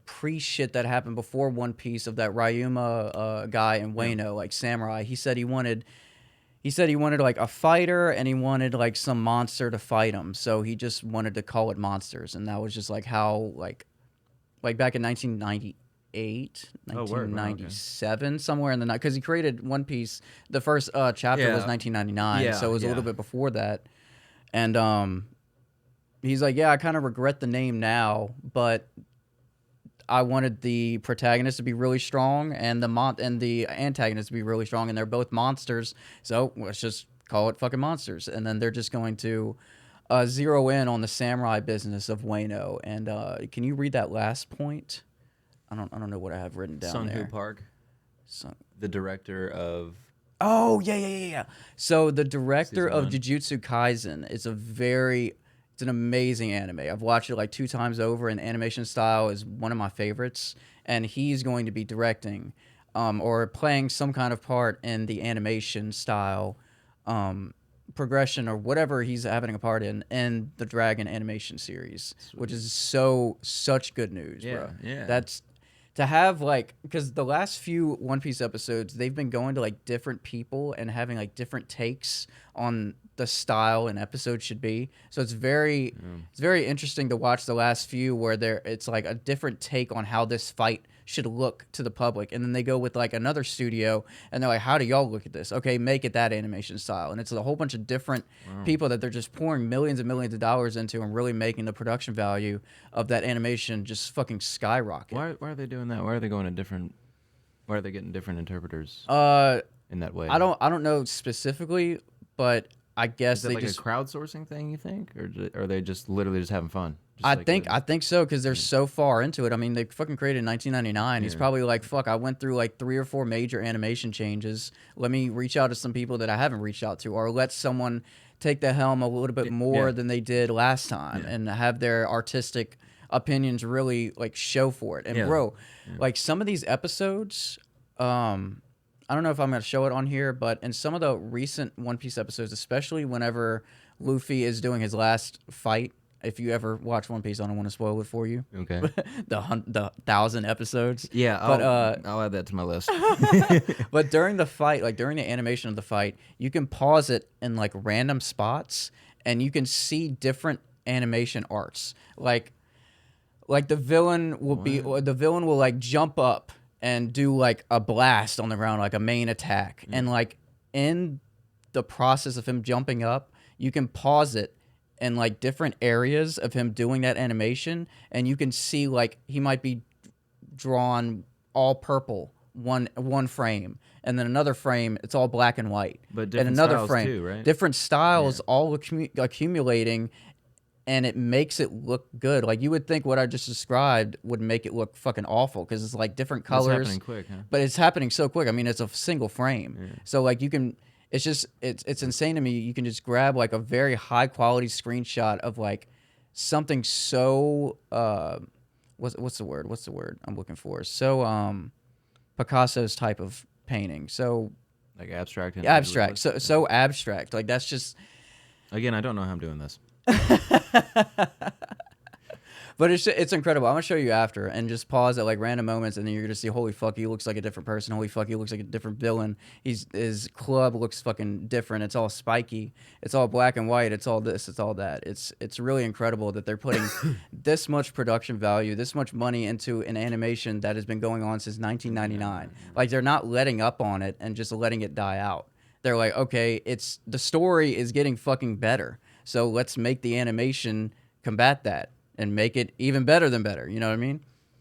pre shit that happened before One Piece, of that Ryuma guy in Wano, like samurai. He said he wanted like a fighter, and he wanted like some monster to fight him, so he just wanted to call it monsters, and that was just like how like back in 1998, 1997, somewhere in the night, because he created One Piece. The first chapter was 1999, so it was a little bit before that. And he's like, I kind of regret the name now, but I wanted the protagonist to be really strong and the antagonist to be really strong, and they're both monsters, so let's just call it fucking monsters. And then they're just going to zero in on the samurai business of Wano. And can you read that last point? I don't know what I have written down there. Sung-Hoo Park, the director of... Oh, yeah. So the director of Jujutsu Kaisen is it's an amazing anime. I've watched it like 2 times over, and the animation style is one of my favorites. And he's going to be directing or playing some kind of part in the animation style progression or whatever he's having a part in the Dragon animation series, which is such good news, bro. Yeah. That's to have like, because the last few One Piece episodes, they've been going to like different people and having like different takes on the style an episode should be. So it's very interesting to watch the last few where it's like a different take on how this fight should look to the public, and then they go with like another studio and they're like, how do y'all look at this? Okay, make it that animation style. And it's a whole bunch of different people that they're just pouring millions and millions of dollars into and really making the production value of that animation just fucking skyrocket. Why are they doing that? Why are they going to different? Why are they getting different interpreters in that way? I don't know specifically, but I guess Is it they like just a crowdsourcing thing, you think, or are they just literally just having fun? Just I like think so, because they're so far into it. I mean, they fucking created in 1999. He's probably like, fuck, I went through like 3 or 4 major animation changes. Let me reach out to some people that I haven't reached out to, or let someone take the helm a little bit more than they did last time and have their artistic opinions really like show for it. And bro, like some of these episodes, I don't know if I'm going to show it on here, but in some of the recent One Piece episodes, especially whenever Luffy is doing his last fight, if you ever watch One Piece, I don't want to spoil it for you. Okay. the 1,000 episodes. Yeah, but I'll add that to my list. but during the fight, like during the animation of the fight, you can pause it in like random spots, and you can see different animation arts. Like the villain will like jump up and do like a blast on the ground, like a main attack, and like in the process of him jumping up, you can pause it in like different areas of him doing that animation, and you can see like he might be drawn all purple one frame, and then another frame it's all black and white, But and different another styles frame too, right? different styles all accumulating, and it makes it look good. Like you would think what I just described would make it look fucking awful, because it's like different colors. It's happening quick, huh? But it's happening so quick. I mean, it's a single frame, so like you can. It's just it's insane to me. You can just grab like a very high quality screenshot of like something so what's the word I'm looking for? So Picasso's type of painting. So like abstract. And abstract. So abstract. Like that's just. Again, I don't know how I'm doing this. But it's incredible. I'm gonna show you after, and just pause at like random moments, and then you're gonna see, holy fuck, he looks like a different person. Holy fuck, he looks like a different villain. His club looks fucking different. It's all spiky. It's all black and white. It's all this. It's all that. It's really incredible that they're putting this much production value, this much money into an animation that has been going on since 1999. Like they're not letting up on it and just letting it die out. They're like, okay, the story is getting fucking better, so let's make the animation combat that and make it even better than better. You know what I mean?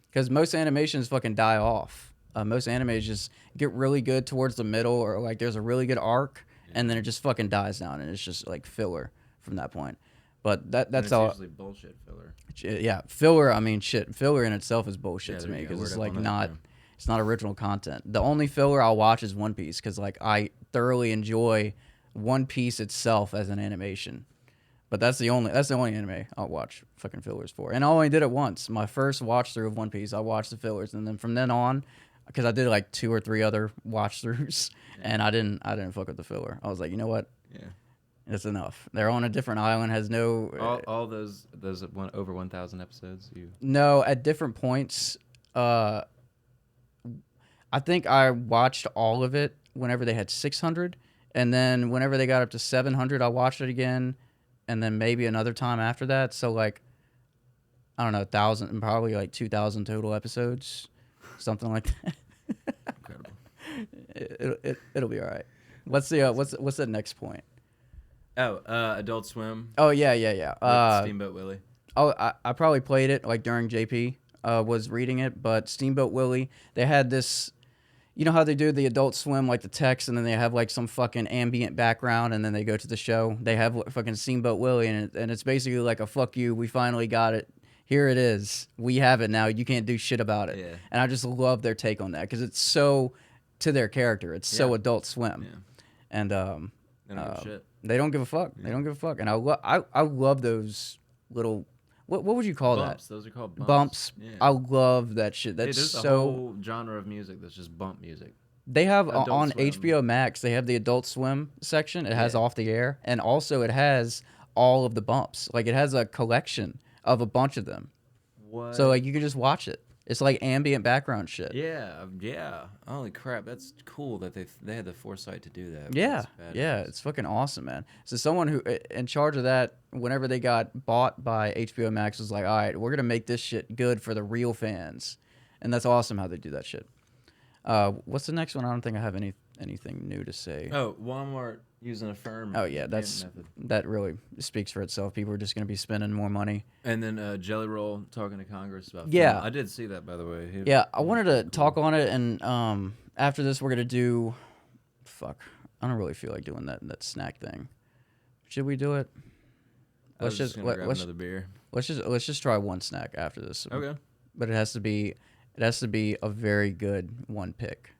Because most animations fucking die off. Most animes just get really good towards the middle, or like there's a really good arc, and then it just fucking dies down, and it's just like filler from that point. But that's all. Usually bullshit filler. Yeah, filler. I mean, shit. Filler in itself is bullshit to me, go. because it's Word up like on that, it's not original content. The only filler I'll watch is One Piece, because like I thoroughly enjoy One Piece itself as an animation. But that's the only anime I'll watch fucking fillers for. And I only did it once. My first watch through of One Piece, I watched the fillers, and then from then on, because I did like 2 or 3 other watch throughs, and I didn't fuck with the filler. I was like, you know what? Yeah. It's enough. They're on a different island, has no All those over 1,000 episodes. No, at different points. I think I watched all of it whenever they had 600, and then whenever they got up to 700, I watched it again. And then maybe another time after that. So like, I don't know, 1,000 and probably like 2,000 total episodes, something like that. Incredible. It'll be all right. What's the next point? Oh, Adult Swim. Oh yeah. Steamboat Willie. Oh, I probably played it like during JP was reading it, but Steamboat Willie, they had this. You know how they do the Adult Swim, like the text, and then they have like some fucking ambient background, and then they go to the show. They have fucking Steamboat Willie, and it's basically like a fuck you. We finally got it. Here it is. We have it now. You can't do shit about it. Yeah. And I just love their take on that, because it's so to their character. It's so Adult Swim. Yeah. And They don't give a shit. they don't give a fuck. Yeah. They don't give a fuck. And I love those little. What would you call Bumps. that? Those are called bumps. Bumps. Yeah. I love that shit. Hey, That's there's so. a whole genre of music that's just bump music. They have Adult on Swim. HBO Max. They have the Adult Swim section. It has Yeah. Off the Air, and also it has all of the bumps. Like it has a collection of a bunch of them. What? So like you can just watch it. It's like ambient background shit. Yeah. Holy crap, that's cool that they had the foresight to do that. Yeah, That's yeah, badass. it's fucking awesome, man. So someone who in charge of that, whenever they got bought by HBO Max, was like, all right, we're gonna make this shit good for the real fans, and that's awesome how they do that shit. What's the next one? I don't think I have anything new to say. Oh, Walmart using a firm. Oh yeah, payment method. that really speaks for itself. People are just gonna be spending more money. And then jellyroll talking to Congress about. Yeah. fentanyl. I did see that, by the way. Yeah, I wanted to talk on it, and after this, we're gonna do. Fuck, I don't really feel like doing that snack thing. Should we do it? I was just gonna grab another beer. Let's just try one snack after this. Okay. But it has to be a very good one pick.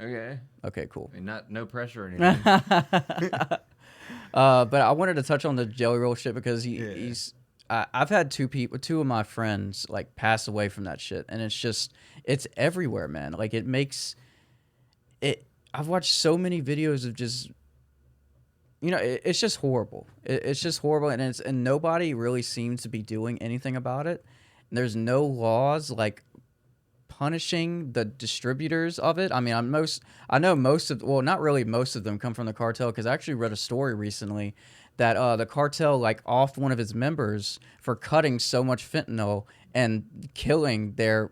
Okay. Okay, cool. I mean, no pressure or anything. But I wanted to touch on the jelly roll shit because he's. I've had two of my friends like pass away from that shit, and it's everywhere, man. Like it makes it. I've watched so many videos of just. It's just horrible. It's just horrible, and nobody really seems to be doing anything about it. And there's no laws like punishing the distributors of it. I mean, I know most of, well, not really most of them come from the cartel, because I actually read a story recently that the cartel like offed one of its members for cutting so much fentanyl and killing their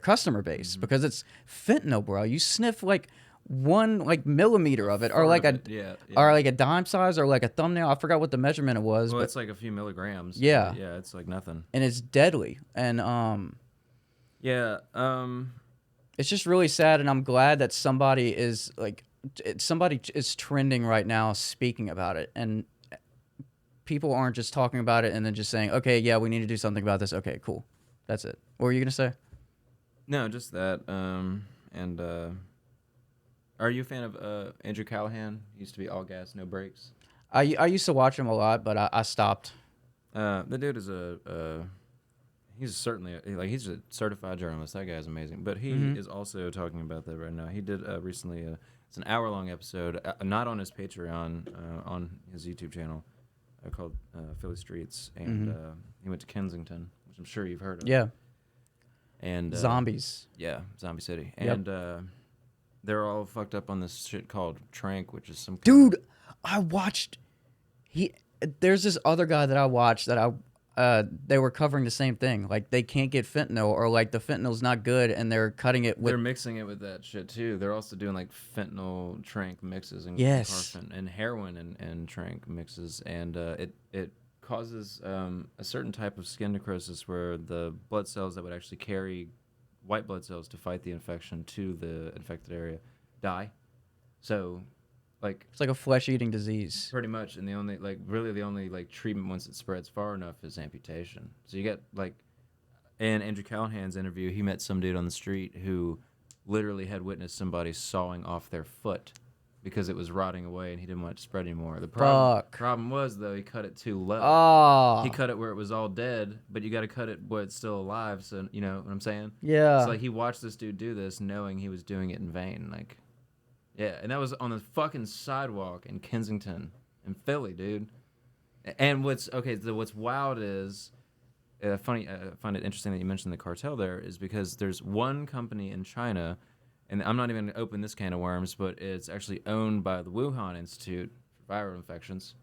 customer base because it's fentanyl, bro. You sniff like one like millimeter of it, or like or like a dime size, or like a thumbnail. I forgot what the measurement it was. Well, but it's like a few milligrams. Yeah. Yeah, it's like nothing. And it's deadly. And Yeah. it's just really sad, and I'm glad that somebody is trending right now speaking about it, and people aren't just talking about it and then just saying, okay, yeah, we need to do something about this. Okay, cool. That's it. What were you gonna say? No, just that. And are you a fan of Andrew Callahan? He used to be all gas, no brakes. I used to watch him a lot, but I stopped. The dude is he's certainly he's a certified journalist. That guy's amazing. But he is also talking about that right now. He did recently. It's an hour-long episode, not on his Patreon, on his YouTube channel, called Philly Streets, and he went to Kensington, which I'm sure you've heard of. Yeah. And zombies. Yeah, Zombie City, Yep. and they're all fucked up on this shit called Trank, which is some Dude, I watched. There's this other guy that I watched that they were covering the same thing. Like they can't get fentanyl, or like the fentanyl's not good, and they're cutting it with. They're mixing it with that shit too. They're also doing like fentanyl Trank mixes and Yes. and heroin and Trank mixes, and it causes a certain type of skin necrosis where the blood cells that would actually carry white blood cells to fight the infection to the infected area die. So, like, it's like a flesh-eating disease. pretty much, and the only treatment once it spreads far enough is amputation. So you get like, in Andrew Callahan's interview, he met some dude on the street who literally had witnessed somebody sawing off their foot because it was rotting away and he didn't want it to spread anymore. The problem was, though, he cut it too low. Oh. He cut it where it was all dead, but you got to cut it where it's still alive. So you know what I'm saying? Yeah. So like he watched this dude do this, knowing he was doing it in vain. Like, yeah, and that was on the fucking sidewalk in Kensington, in Philly, dude. And what's wild is, funny. I find it interesting that you mentioned the cartel there, is because there's one company in China. And I'm not even going to open this can of worms, but it's actually owned by the Wuhan Institute for Viral Infections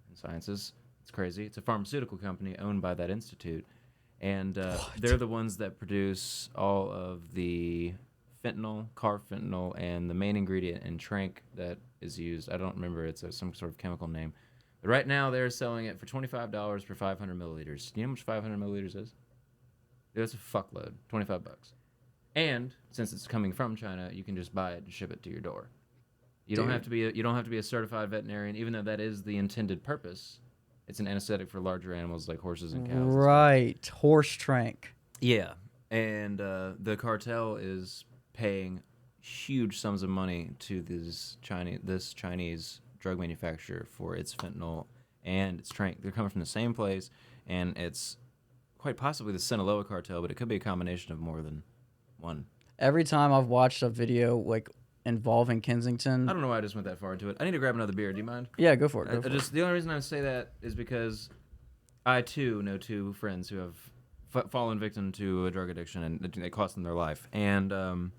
and Sciences. It's crazy. It's a pharmaceutical company owned by that institute. And they're the ones that produce all of the fentanyl, carfentanil, and the main ingredient in Trank that is used. I don't remember. It's some sort of chemical name. But right now, they're selling it for $25 per 500 milliliters. Do you know how much 500 milliliters is? Dude, that's a fuckload. $25. And since it's coming from China, you can just buy it and ship it to your door. You don't have to be a certified veterinarian, even though that is the intended purpose. It's an anesthetic for larger animals like horses and cows. Right, horse Trank. Yeah, and the cartel is paying huge sums of money to this Chinese drug manufacturer for its fentanyl and its Trank. They're coming from the same place, and it's quite possibly the Sinaloa cartel, but it could be a combination of more than one. Every time I've watched a video like involving Kensington. I don't know why I just went that far into it. I need to grab another beer. Do you mind? Yeah, go for it. The only reason I say that is because I too know 2 friends who have fallen victim to a drug addiction, and it cost them their life. And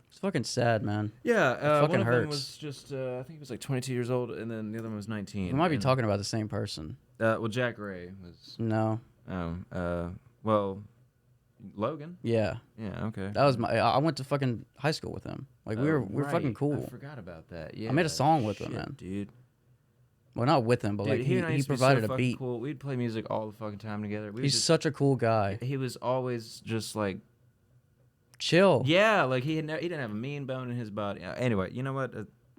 it's fucking sad, man. Yeah, fucking one of hurts. them was just I think he was like 22 years old, and then the other one was 19. We might be talking about the same person. Well, Jack Ray was. No. Well, Logan. Yeah. Yeah. Okay. That was I went to fucking high school with him. Like we were fucking cool. I forgot about that. Yeah. I made a song with him, man. Dude. Well, not with him, but Dude, like he, and I he used to be provided so a beat. Cool. We'd play music all the fucking time together. He's such a cool guy. He was always just like chill. Yeah, like he didn't have a mean bone in his body. Anyway, you know what?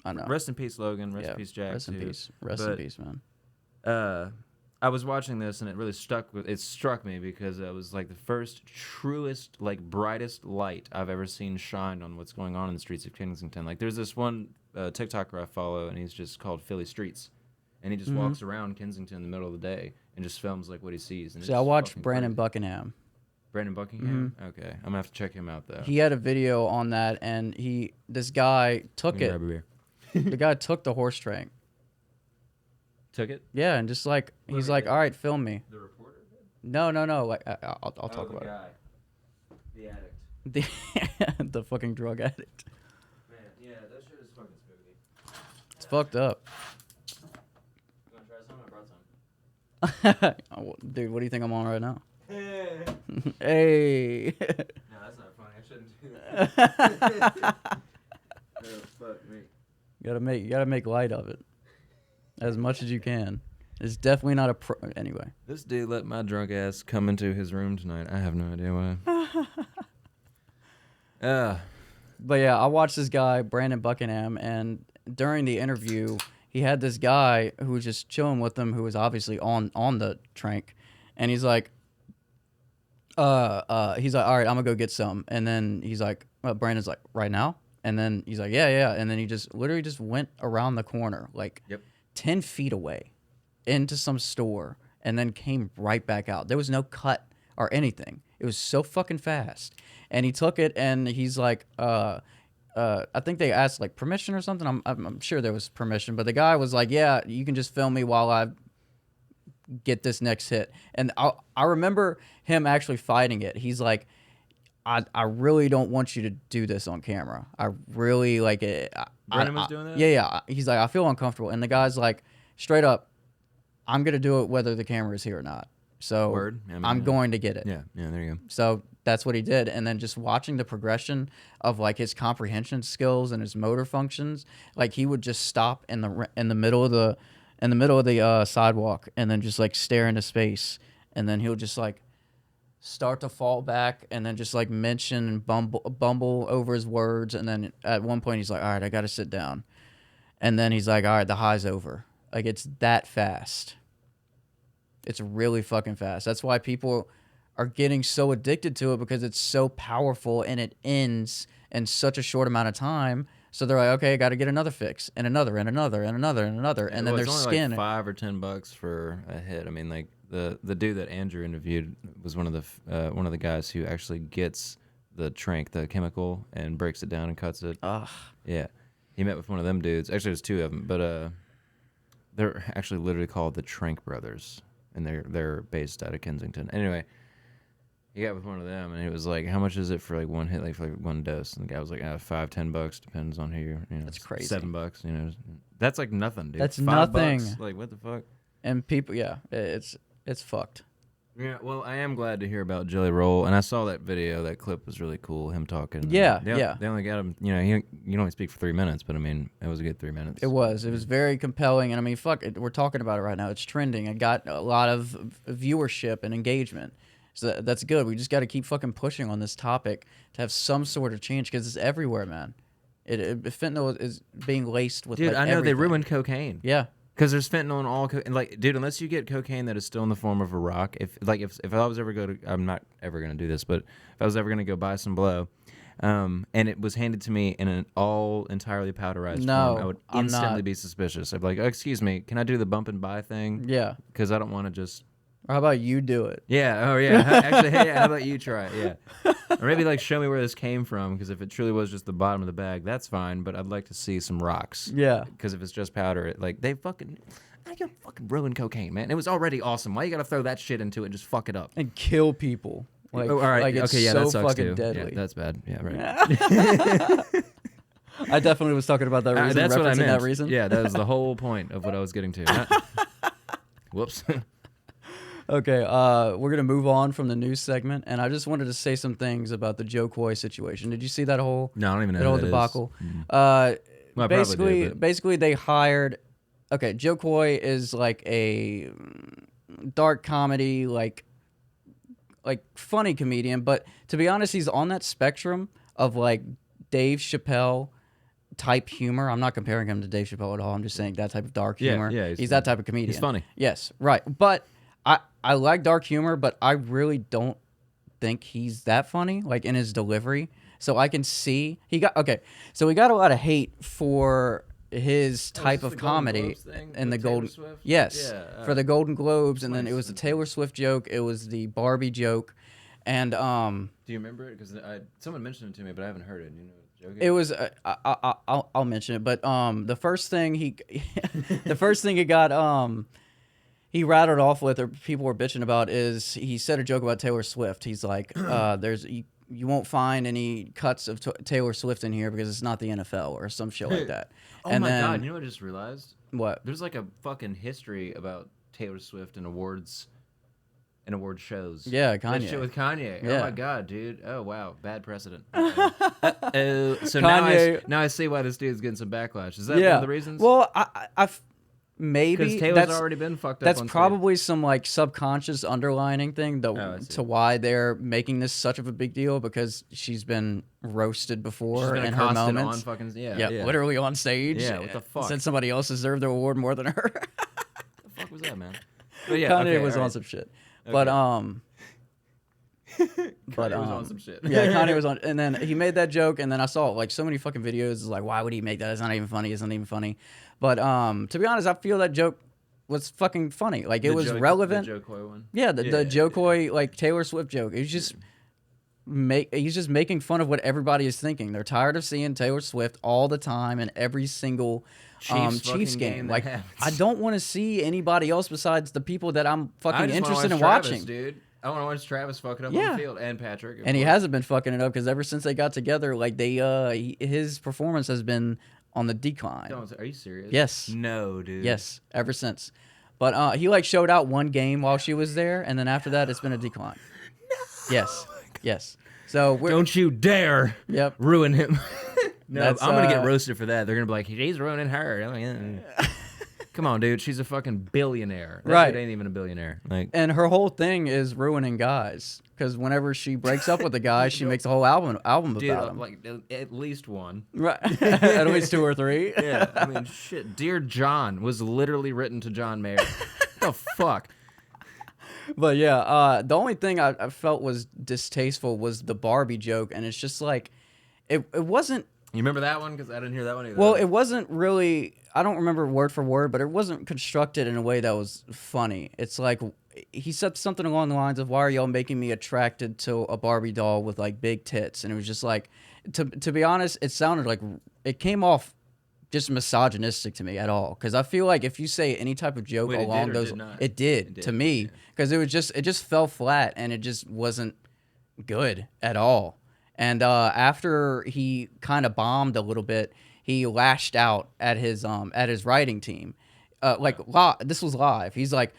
I know. Rest in peace, Logan. Rest in peace, Jack. Rest in peace. Rest in peace, man. I was watching this and it really struck me because it was like the first truest, like brightest light I've ever seen shine on what's going on in the streets of Kensington. Like there's this one TikToker I follow and he's just called Philly Streets, and he just walks around Kensington in the middle of the day and just films like what he sees. And See, I watched Brandon Buckingham. Brandon Buckingham? Okay, I'm gonna have to check him out though. He had a video on that, and this guy took it. Grab a beer. The guy took the horse trank. Took it? Yeah, and just like he's like, all right, film me. The reporter? No. Like I'll talk about guy. The addict. it. The fucking drug addict. Man, yeah, that shit is fucking spooky. It's fucked up. You wanna try some? I brought some. Dude, what do you think I'm on right now? Hey. Hey. No, that's not funny. I shouldn't do that. Oh, fuck me. You gotta make light of it as much as you can. It's definitely not anyway. This dude let my drunk ass come into his room tonight. I have no idea why. But yeah, I watched this guy, Brandon Buckingham, and during the interview, he had this guy who was just chilling with him, who was obviously on the trank, and he's like, all right, I'm gonna go get some, and then he's like, Brandon's like, right now, and then he's like, yeah, and then he just literally just went around the corner, like 10 feet away, into some store, and then came right back out. There was no cut or anything. It was so fucking fast, and he took it, and he's like, I think they asked like permission or something. I'm sure there was permission, but the guy was like, yeah, you can just film me while I get this next hit. And I remember him actually fighting it. He's like, I really don't want you to do this on camera. I really like it. Brandon was doing that? Yeah. He's like, I feel uncomfortable. And the guy's like, straight up, I'm going to do it whether the camera is here or not. So Word. I mean, I'm going to get it. Yeah, there you go. So that's what he did. And then just watching the progression of like his comprehension skills and his motor functions, like he would just stop in the middle of the sidewalk and then just like stare into space, and then he'll just like start to fall back and then just like mention and bumble over his words, and then at one point he's like, all right, I gotta sit down, and then he's like, all right, the high's over. Like it's that fast. It's really fucking fast. That's why people are getting so addicted to it, because it's so powerful and it ends in such a short amount of time. So they're like, okay, I got to get another fix, and another, and another, and another, and another, and then their it's skin. only like $5 or $10 for a hit. I mean, like the dude that Andrew interviewed was one of the guys who actually gets the trank, the chemical, and breaks it down and cuts it. Ugh. Yeah, he met with one of them dudes. Actually, there's 2 of them, but they're actually literally called the Trank Brothers, and they're based out of Kensington. Anyway. He got with one of them, and he was like, "How much is it for like one hit, like for like one dose?" And the guy was like, $5-10, depends on who you know. That's crazy. $7, you know. That's like nothing, dude. That's $5, nothing. like what the fuck? And people, yeah, it's fucked. Yeah, well, I am glad to hear about jellyroll, and I saw that video. That clip was really cool. Him talking. Yeah. They only got him. You know, you can only speak for 3 minutes, but I mean, it was a good 3 minutes. It was very compelling, and I mean, fuck it, we're talking about it right now. It's trending. It got a lot of viewership and engagement. So that's good. We just got to keep fucking pushing on this topic to have some sort of change, because it's everywhere, man. Fentanyl is being laced with. Dude, like, I know everything. they ruined cocaine. Yeah, because there's fentanyl in all. And like, dude, unless you get cocaine that is still in the form of a rock, if I was ever I'm not ever gonna do this, but if I was ever gonna go buy some blow, and it was handed to me in an all entirely powderized form, I would instantly be suspicious. I'd be like, oh, excuse me, can I do the bump and buy thing? Yeah, because I don't want to just Or how about you do it? Yeah. Oh, yeah. Actually, hey, how about you try it? Yeah. Or maybe like show me where this came from, because if it truly was just the bottom of the bag, that's fine. But I'd like to see some rocks. Yeah. Because if it's just powder, they fucking ruin cocaine, man. It was already awesome. Why you gotta throw that shit into it and just fuck it up And kill people. Like, all right. Like it's okay. Yeah. so that sucks fucking too. deadly. Yeah, that's bad. Yeah. Right. I definitely was talking about that reason. That's what I meant. That reason. Yeah. That was the whole point of what I was getting to. Whoops. Okay, we're gonna move on from the news segment, and I just wanted to say some things about the Joe Coy situation. Did you see that whole No, I don't even know that whole who that debacle? is. Well, I Basically, probably did, but- basically they hired. Okay, Joe Coy is like a dark comedy, like funny comedian, but to be honest, he's on that spectrum of like Dave Chappelle type humor. I'm not comparing him to Dave Chappelle at all. I'm just saying that type of dark humor. Yeah, he's that type of comedian. He's funny. Yes, right. But I like dark humor, but I really don't think he's that funny, like in his delivery. So I can see he got So he got a lot of hate for his type of comedy and the Golden. Yes, for the Golden Globes, and then it was the Taylor Swift joke. It was the Barbie joke, and Do you remember it? Because someone mentioned it to me, but I haven't heard it. You know what the joke is? it was I'll mention it, but the first thing he he got he rattled off with, or people were bitching about, is he said a joke about Taylor Swift. He's like, there's you won't find any cuts of Taylor Swift in here because it's not the NFL or some shit like that. Oh and my then, god! You know what I just realized? What? There's like a fucking history about Taylor Swift and awards and award shows. Yeah, That Kanye. shit with Kanye. Yeah. Oh my god, dude. Oh wow, bad precedent. So now I see why this dude's getting some backlash. Is that one of the reasons? Well, maybe because Taylor's already been fucked up. That's on probably some like subconscious underlining thing to why they're making this such of a big deal, because she's been roasted before in her moments. On fucking, Literally on stage. Yeah, what the fuck? Said somebody else deserved the award more than her. What the fuck was that, man? But yeah, Kanye okay, was all on right. some shit, Okay. but Kanye was on some shit. Yeah, Kanye was on, and then he made that joke, and then I saw like so many fucking videos like, why would he make that? It's not even funny. It's not even funny. But to be honest, I feel that joke was fucking funny. Like it was relevant. The Joe Coy one. Yeah, the Joe Coy like Taylor Swift joke. It was just he's just making fun of what everybody is thinking. They're tired of seeing Taylor Swift all the time in every single Chiefs game. Like I don't want to see anybody else besides the people that I'm fucking interested in watching. Dude. I want to watch Travis fucking up on the field, and Patrick. And he hasn't been fucking it up, because ever since they got together, like his performance has been on the decline. Are you serious? Yes. No, dude. Yes, ever since. But he like showed out one game while she was there, and then after that, it's been a decline. No. Yes. Yes. So don't you dare. Yep. Ruin him. No, That's, I'm gonna get roasted for that. They're gonna be like, he's ruining her. I'm like, come on, dude. She's a fucking billionaire. That dude ain't even a billionaire. Like, and her whole thing is ruining guys, because whenever she breaks up with a guy, she makes a whole album dude, about him. like at least one. Right. At least 2 or 3. Yeah. I mean, shit. Dear John was literally written to John Mayer. What the fuck? But yeah, the only thing I felt was distasteful was the Barbie joke, and it's just like, it wasn't. You remember that one? Because I didn't hear that one either. Well, it wasn't really. I don't remember word for word, but it wasn't constructed in a way that was funny. It's like he said something along the lines of, "Why are y'all making me attracted to a Barbie doll with like big tits?" And it was just like, to be honest, it sounded like it came off just misogynistic to me at all. Because I feel like if you say any type of joke along those, it did to me, because it just fell flat, and it just wasn't good at all. And after he kind of bombed a little bit, he lashed out at his writing team. This was live. He's like,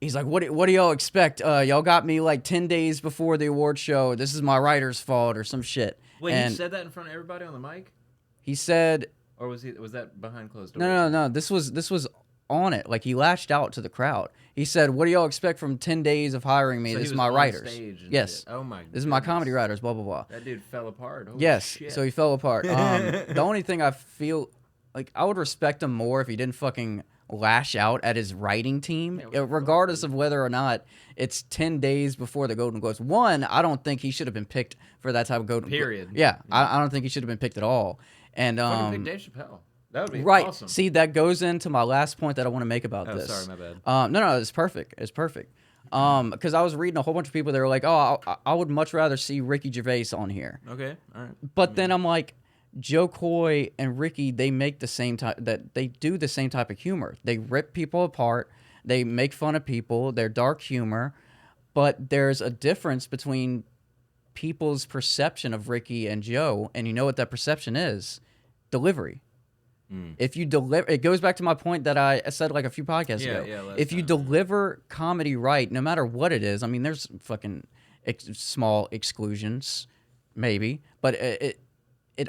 what do y'all expect? Y'all got me like 10 days before the award show. This is my writer's fault or some shit. Wait, and he said that in front of everybody on the mic? He said, or was that behind closed doors? No. This was on it. Like, he lashed out to the crowd. He said, "What do y'all expect from 10 days of hiring me? So this is my writers. Yes. Shit. Oh my. This is my comedy writers. Blah blah blah." That dude fell apart. Holy yes. shit. So he fell apart. The only thing I feel like I would respect him more if he didn't fucking lash out at his writing team, regardless of whether or not it's 10 days before the Golden Globes. One, I don't think he should have been picked for that type of Golden Globe. Period. Yeah, I don't think he should have been picked at all. And fucking pick Dave Chappelle. That would be awesome. See, that goes into my last point that I want to make about this. Sorry, my bad. No, it's perfect. It's perfect. Because I was reading a whole bunch of people that were like, oh, I would much rather see Ricky Gervais on here. Okay, all right. But then I'm like, Joe Coy and Ricky, they make the same type, that they do the same type of humor. They rip people apart. They make fun of people. They're dark humor. But there's a difference between people's perception of Ricky and Joe, and you know what that perception is? Delivery. If you deliver, it goes back to my point that I said like a few podcasts ago. If you deliver comedy right, no matter what it is, I mean, there's fucking small exclusions, maybe, but it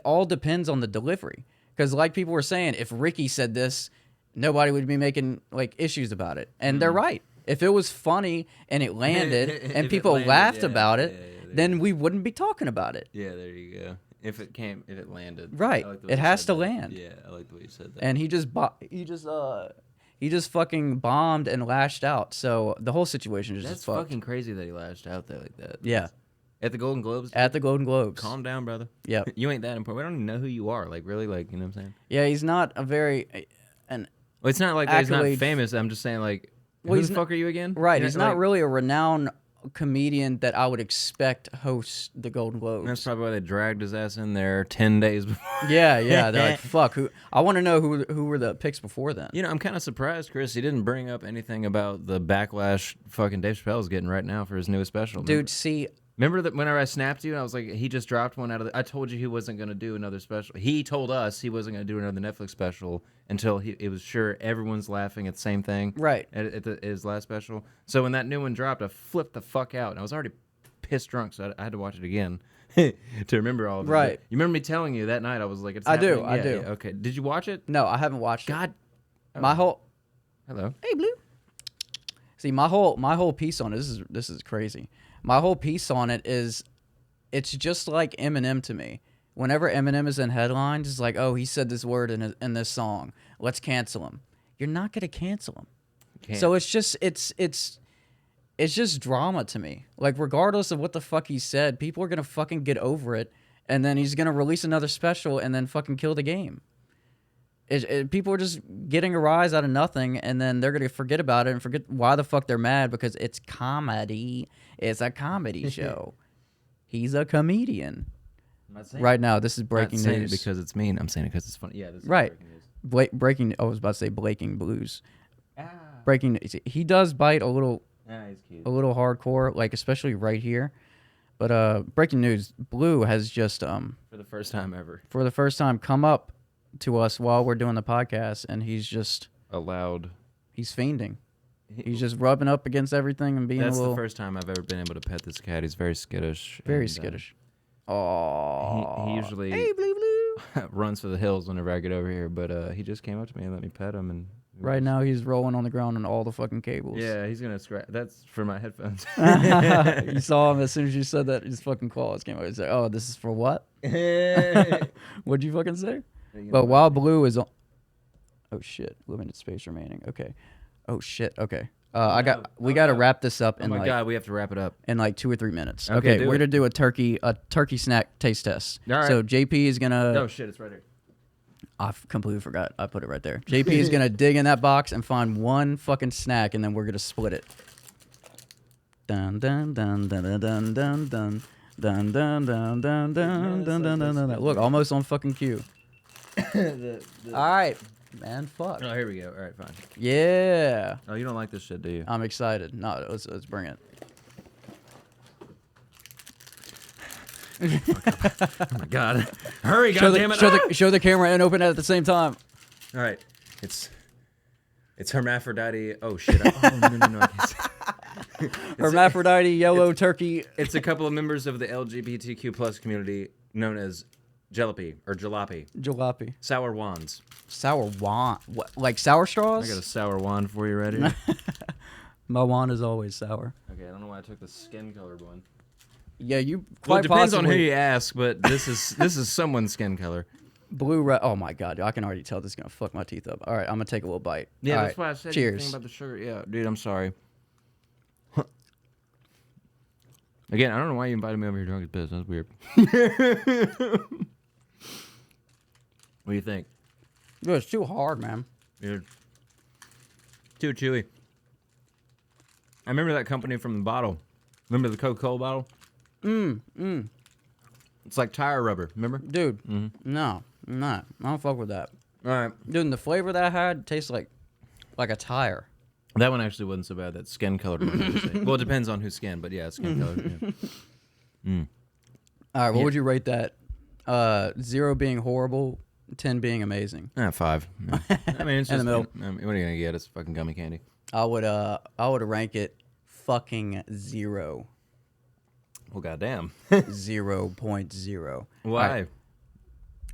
all depends on the delivery. Because like people were saying, if Ricky said this, nobody would be making like issues about it, and they're right. If it was funny and it landed and people laughed about it, then we wouldn't be talking about it. Yeah, there you go. If it landed. Right. I like the way It you has said to that. land. Yeah, I like the way you said that. And he just fucking bombed and lashed out. So the whole situation is That's just fucked. fucking crazy that he lashed out there like that. Yeah. At the Golden Globes? At the Golden Globes. Calm down, brother. Yep. You ain't that important. We don't even know who you are. Like, really? Like, you know what I'm saying? Yeah, he's not a very... Well, it's not like he's not accolade- famous. I'm just saying, like, Well, who he's the not- fuck are you again? Right. You He's know, not like, really a renowned comedian that I would expect host the Golden Globes. That's probably why they dragged his ass in there 10 days before. Yeah. They're like, fuck. I want to know who were the picks before then. You know, I'm kind of surprised, Chris. He didn't bring up anything about the backlash fucking Dave Chappelle's getting right now for his newest special. Dude, see... Remember that whenever I snapped you, I was like, he just dropped one out of the... I told you he wasn't going to do another special. He told us he wasn't going to do another Netflix special until it was sure everyone's laughing at the same thing. Right. At his last special. So when that new one dropped, I flipped the fuck out. And I was already pissed drunk, so I had to watch it again to remember all of it. Right. You remember me telling you that night, I was like, it's I do. happening? I Yeah, do. yeah, okay. Did you watch it? No, I haven't watched it. God. My whole... Hello. Hey, Blue. See, my whole piece on it, this is crazy. My whole piece on it is... It's just like Eminem to me. Whenever Eminem is in headlines, it's like, oh, he said this word in this song. Let's cancel him. You're not gonna cancel him. Can't. So it's just drama to me. Like regardless of what the fuck he said, people are gonna fucking get over it, and then he's gonna release another special and then fucking kill the game. People are just getting a rise out of nothing, and then they're gonna forget about it and forget why the fuck they're mad because it's comedy. It's a comedy show. He's a comedian. Right now, this is breaking I'm not saying news. it because it's mean. I'm saying it because it's funny. Yeah, this is Right. breaking news. Breaking. I was about to say breaking blues. Breaking. He does bite a little He's cute. a little hardcore, like especially right here. But breaking news: Blue has just For the first time ever. for the first time come up to us while we're doing the podcast, and he's just Allowed. he's fiending. He's just rubbing up against everything and being That's a little the first time I've ever been able to pet this cat. He's very skittish. very and, skittish. Oh, He usually hey, Blue Blue. runs for the hills whenever I get over here, but he just came up to me and let me pet him. And Right now, he's rolling on the ground on all the fucking cables. yeah, he's gonna scratch. That's for my headphones. You saw him as soon as you said that. His fucking claws came out. He said, "Oh, this is for what?" What'd you fucking say? But while Blue is on, oh shit, limited space remaining. Okay. Oh shit. Okay. We got to wrap this up Oh in my like god, we have to wrap it up. in like 2 or 3 minutes. Okay, Okay, do we're it. gonna do a turkey snack taste test. All right. So JP is gonna. Oh shit, it's right here. I completely forgot. I put it right there. JP is gonna dig in that box and find one fucking snack, and then we're gonna split it. Dun dun dun dun dun dun dun dun dun dun dun dun dun dun dun dun. Look, almost on fucking cue. All right, man. Fuck. Oh, here we go. All right, fine. Yeah. Oh, you don't like this shit, do you? I'm excited. No, let's bring it. Oh my god. Hurry, Show goddammit. show the camera and open it at the same time. All right. It's hermaphrodite. Oh shit. Oh no, I can't say. Hermaphrodite, yellow turkey. It's a couple of members of the LGBTQ plus community known as jalopy or jalopy. Jalopy. Sour wands. Sour wand. What, like sour straws? I got a sour wand for you right here. My wand is always sour. Okay, I don't know why I took the skin colored one. Yeah, you. Well, it Quite depends on who possibly- you ask, but this is someone's skin color. Blue red. Oh my god, I can already tell this is gonna fuck my teeth up. All right, I'm gonna take a little bite. Yeah, All that's right, why I said cheers. anything about the sugar. Yeah, dude, I'm sorry. Again, I don't know why you invited me over here drunk as piss. That's weird. What do you think? Dude, it's too hard, man. Dude. Too chewy. I remember that company from the bottle. Remember the Coca-Cola bottle? It's like tire rubber. Remember? Dude, no, I'm not. I don't fuck with that. All right. Dude, and the flavor that I had tastes like a tire. That one actually wasn't so bad. That skin colored one. Well, it depends on whose skin, but yeah, skin colored. Yeah. All right, what would you rate that? 0 being horrible, 10 being amazing. 5. Yeah. I mean, it's In just the middle. I mean, what are you gonna get? It's fucking gummy candy. I would rank it fucking 0. Well, goddamn. 0.0. Why? Right.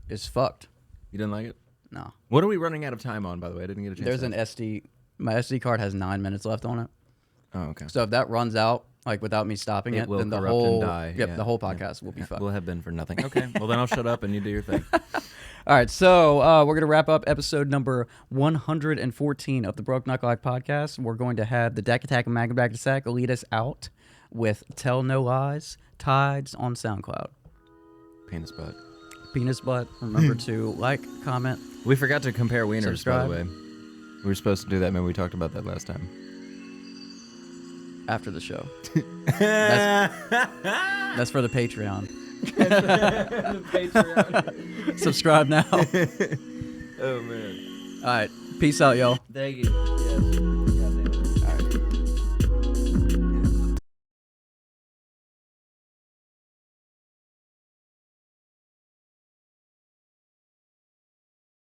It's fucked. You didn't like it? No. What are we running out of time on, by the way? I didn't get a chance. There's to an SD. My SD card has 9 minutes left on it. Oh, okay. So if that runs out, like without me stopping it, will then the corrupt whole and die. Yep, Yeah. the whole podcast will be fucked. We'll have been for nothing. Okay. Well, then I'll shut up and you do your thing. All right, so we're gonna wrap up episode number 114 of the Broke Knocklife podcast. We're going to have the Deck Attack and Magna Back to Sack lead us out with "Tell No Lies." Tides on SoundCloud. Penis butt. Penis butt. Remember to like, comment. We forgot to compare wieners, Subscribe. by the way. We were supposed to do that. Remember we talked about that last time. After the show. That's for the Patreon. Subscribe now. Oh man. All right. Peace out, y'all. Thank you. Yes.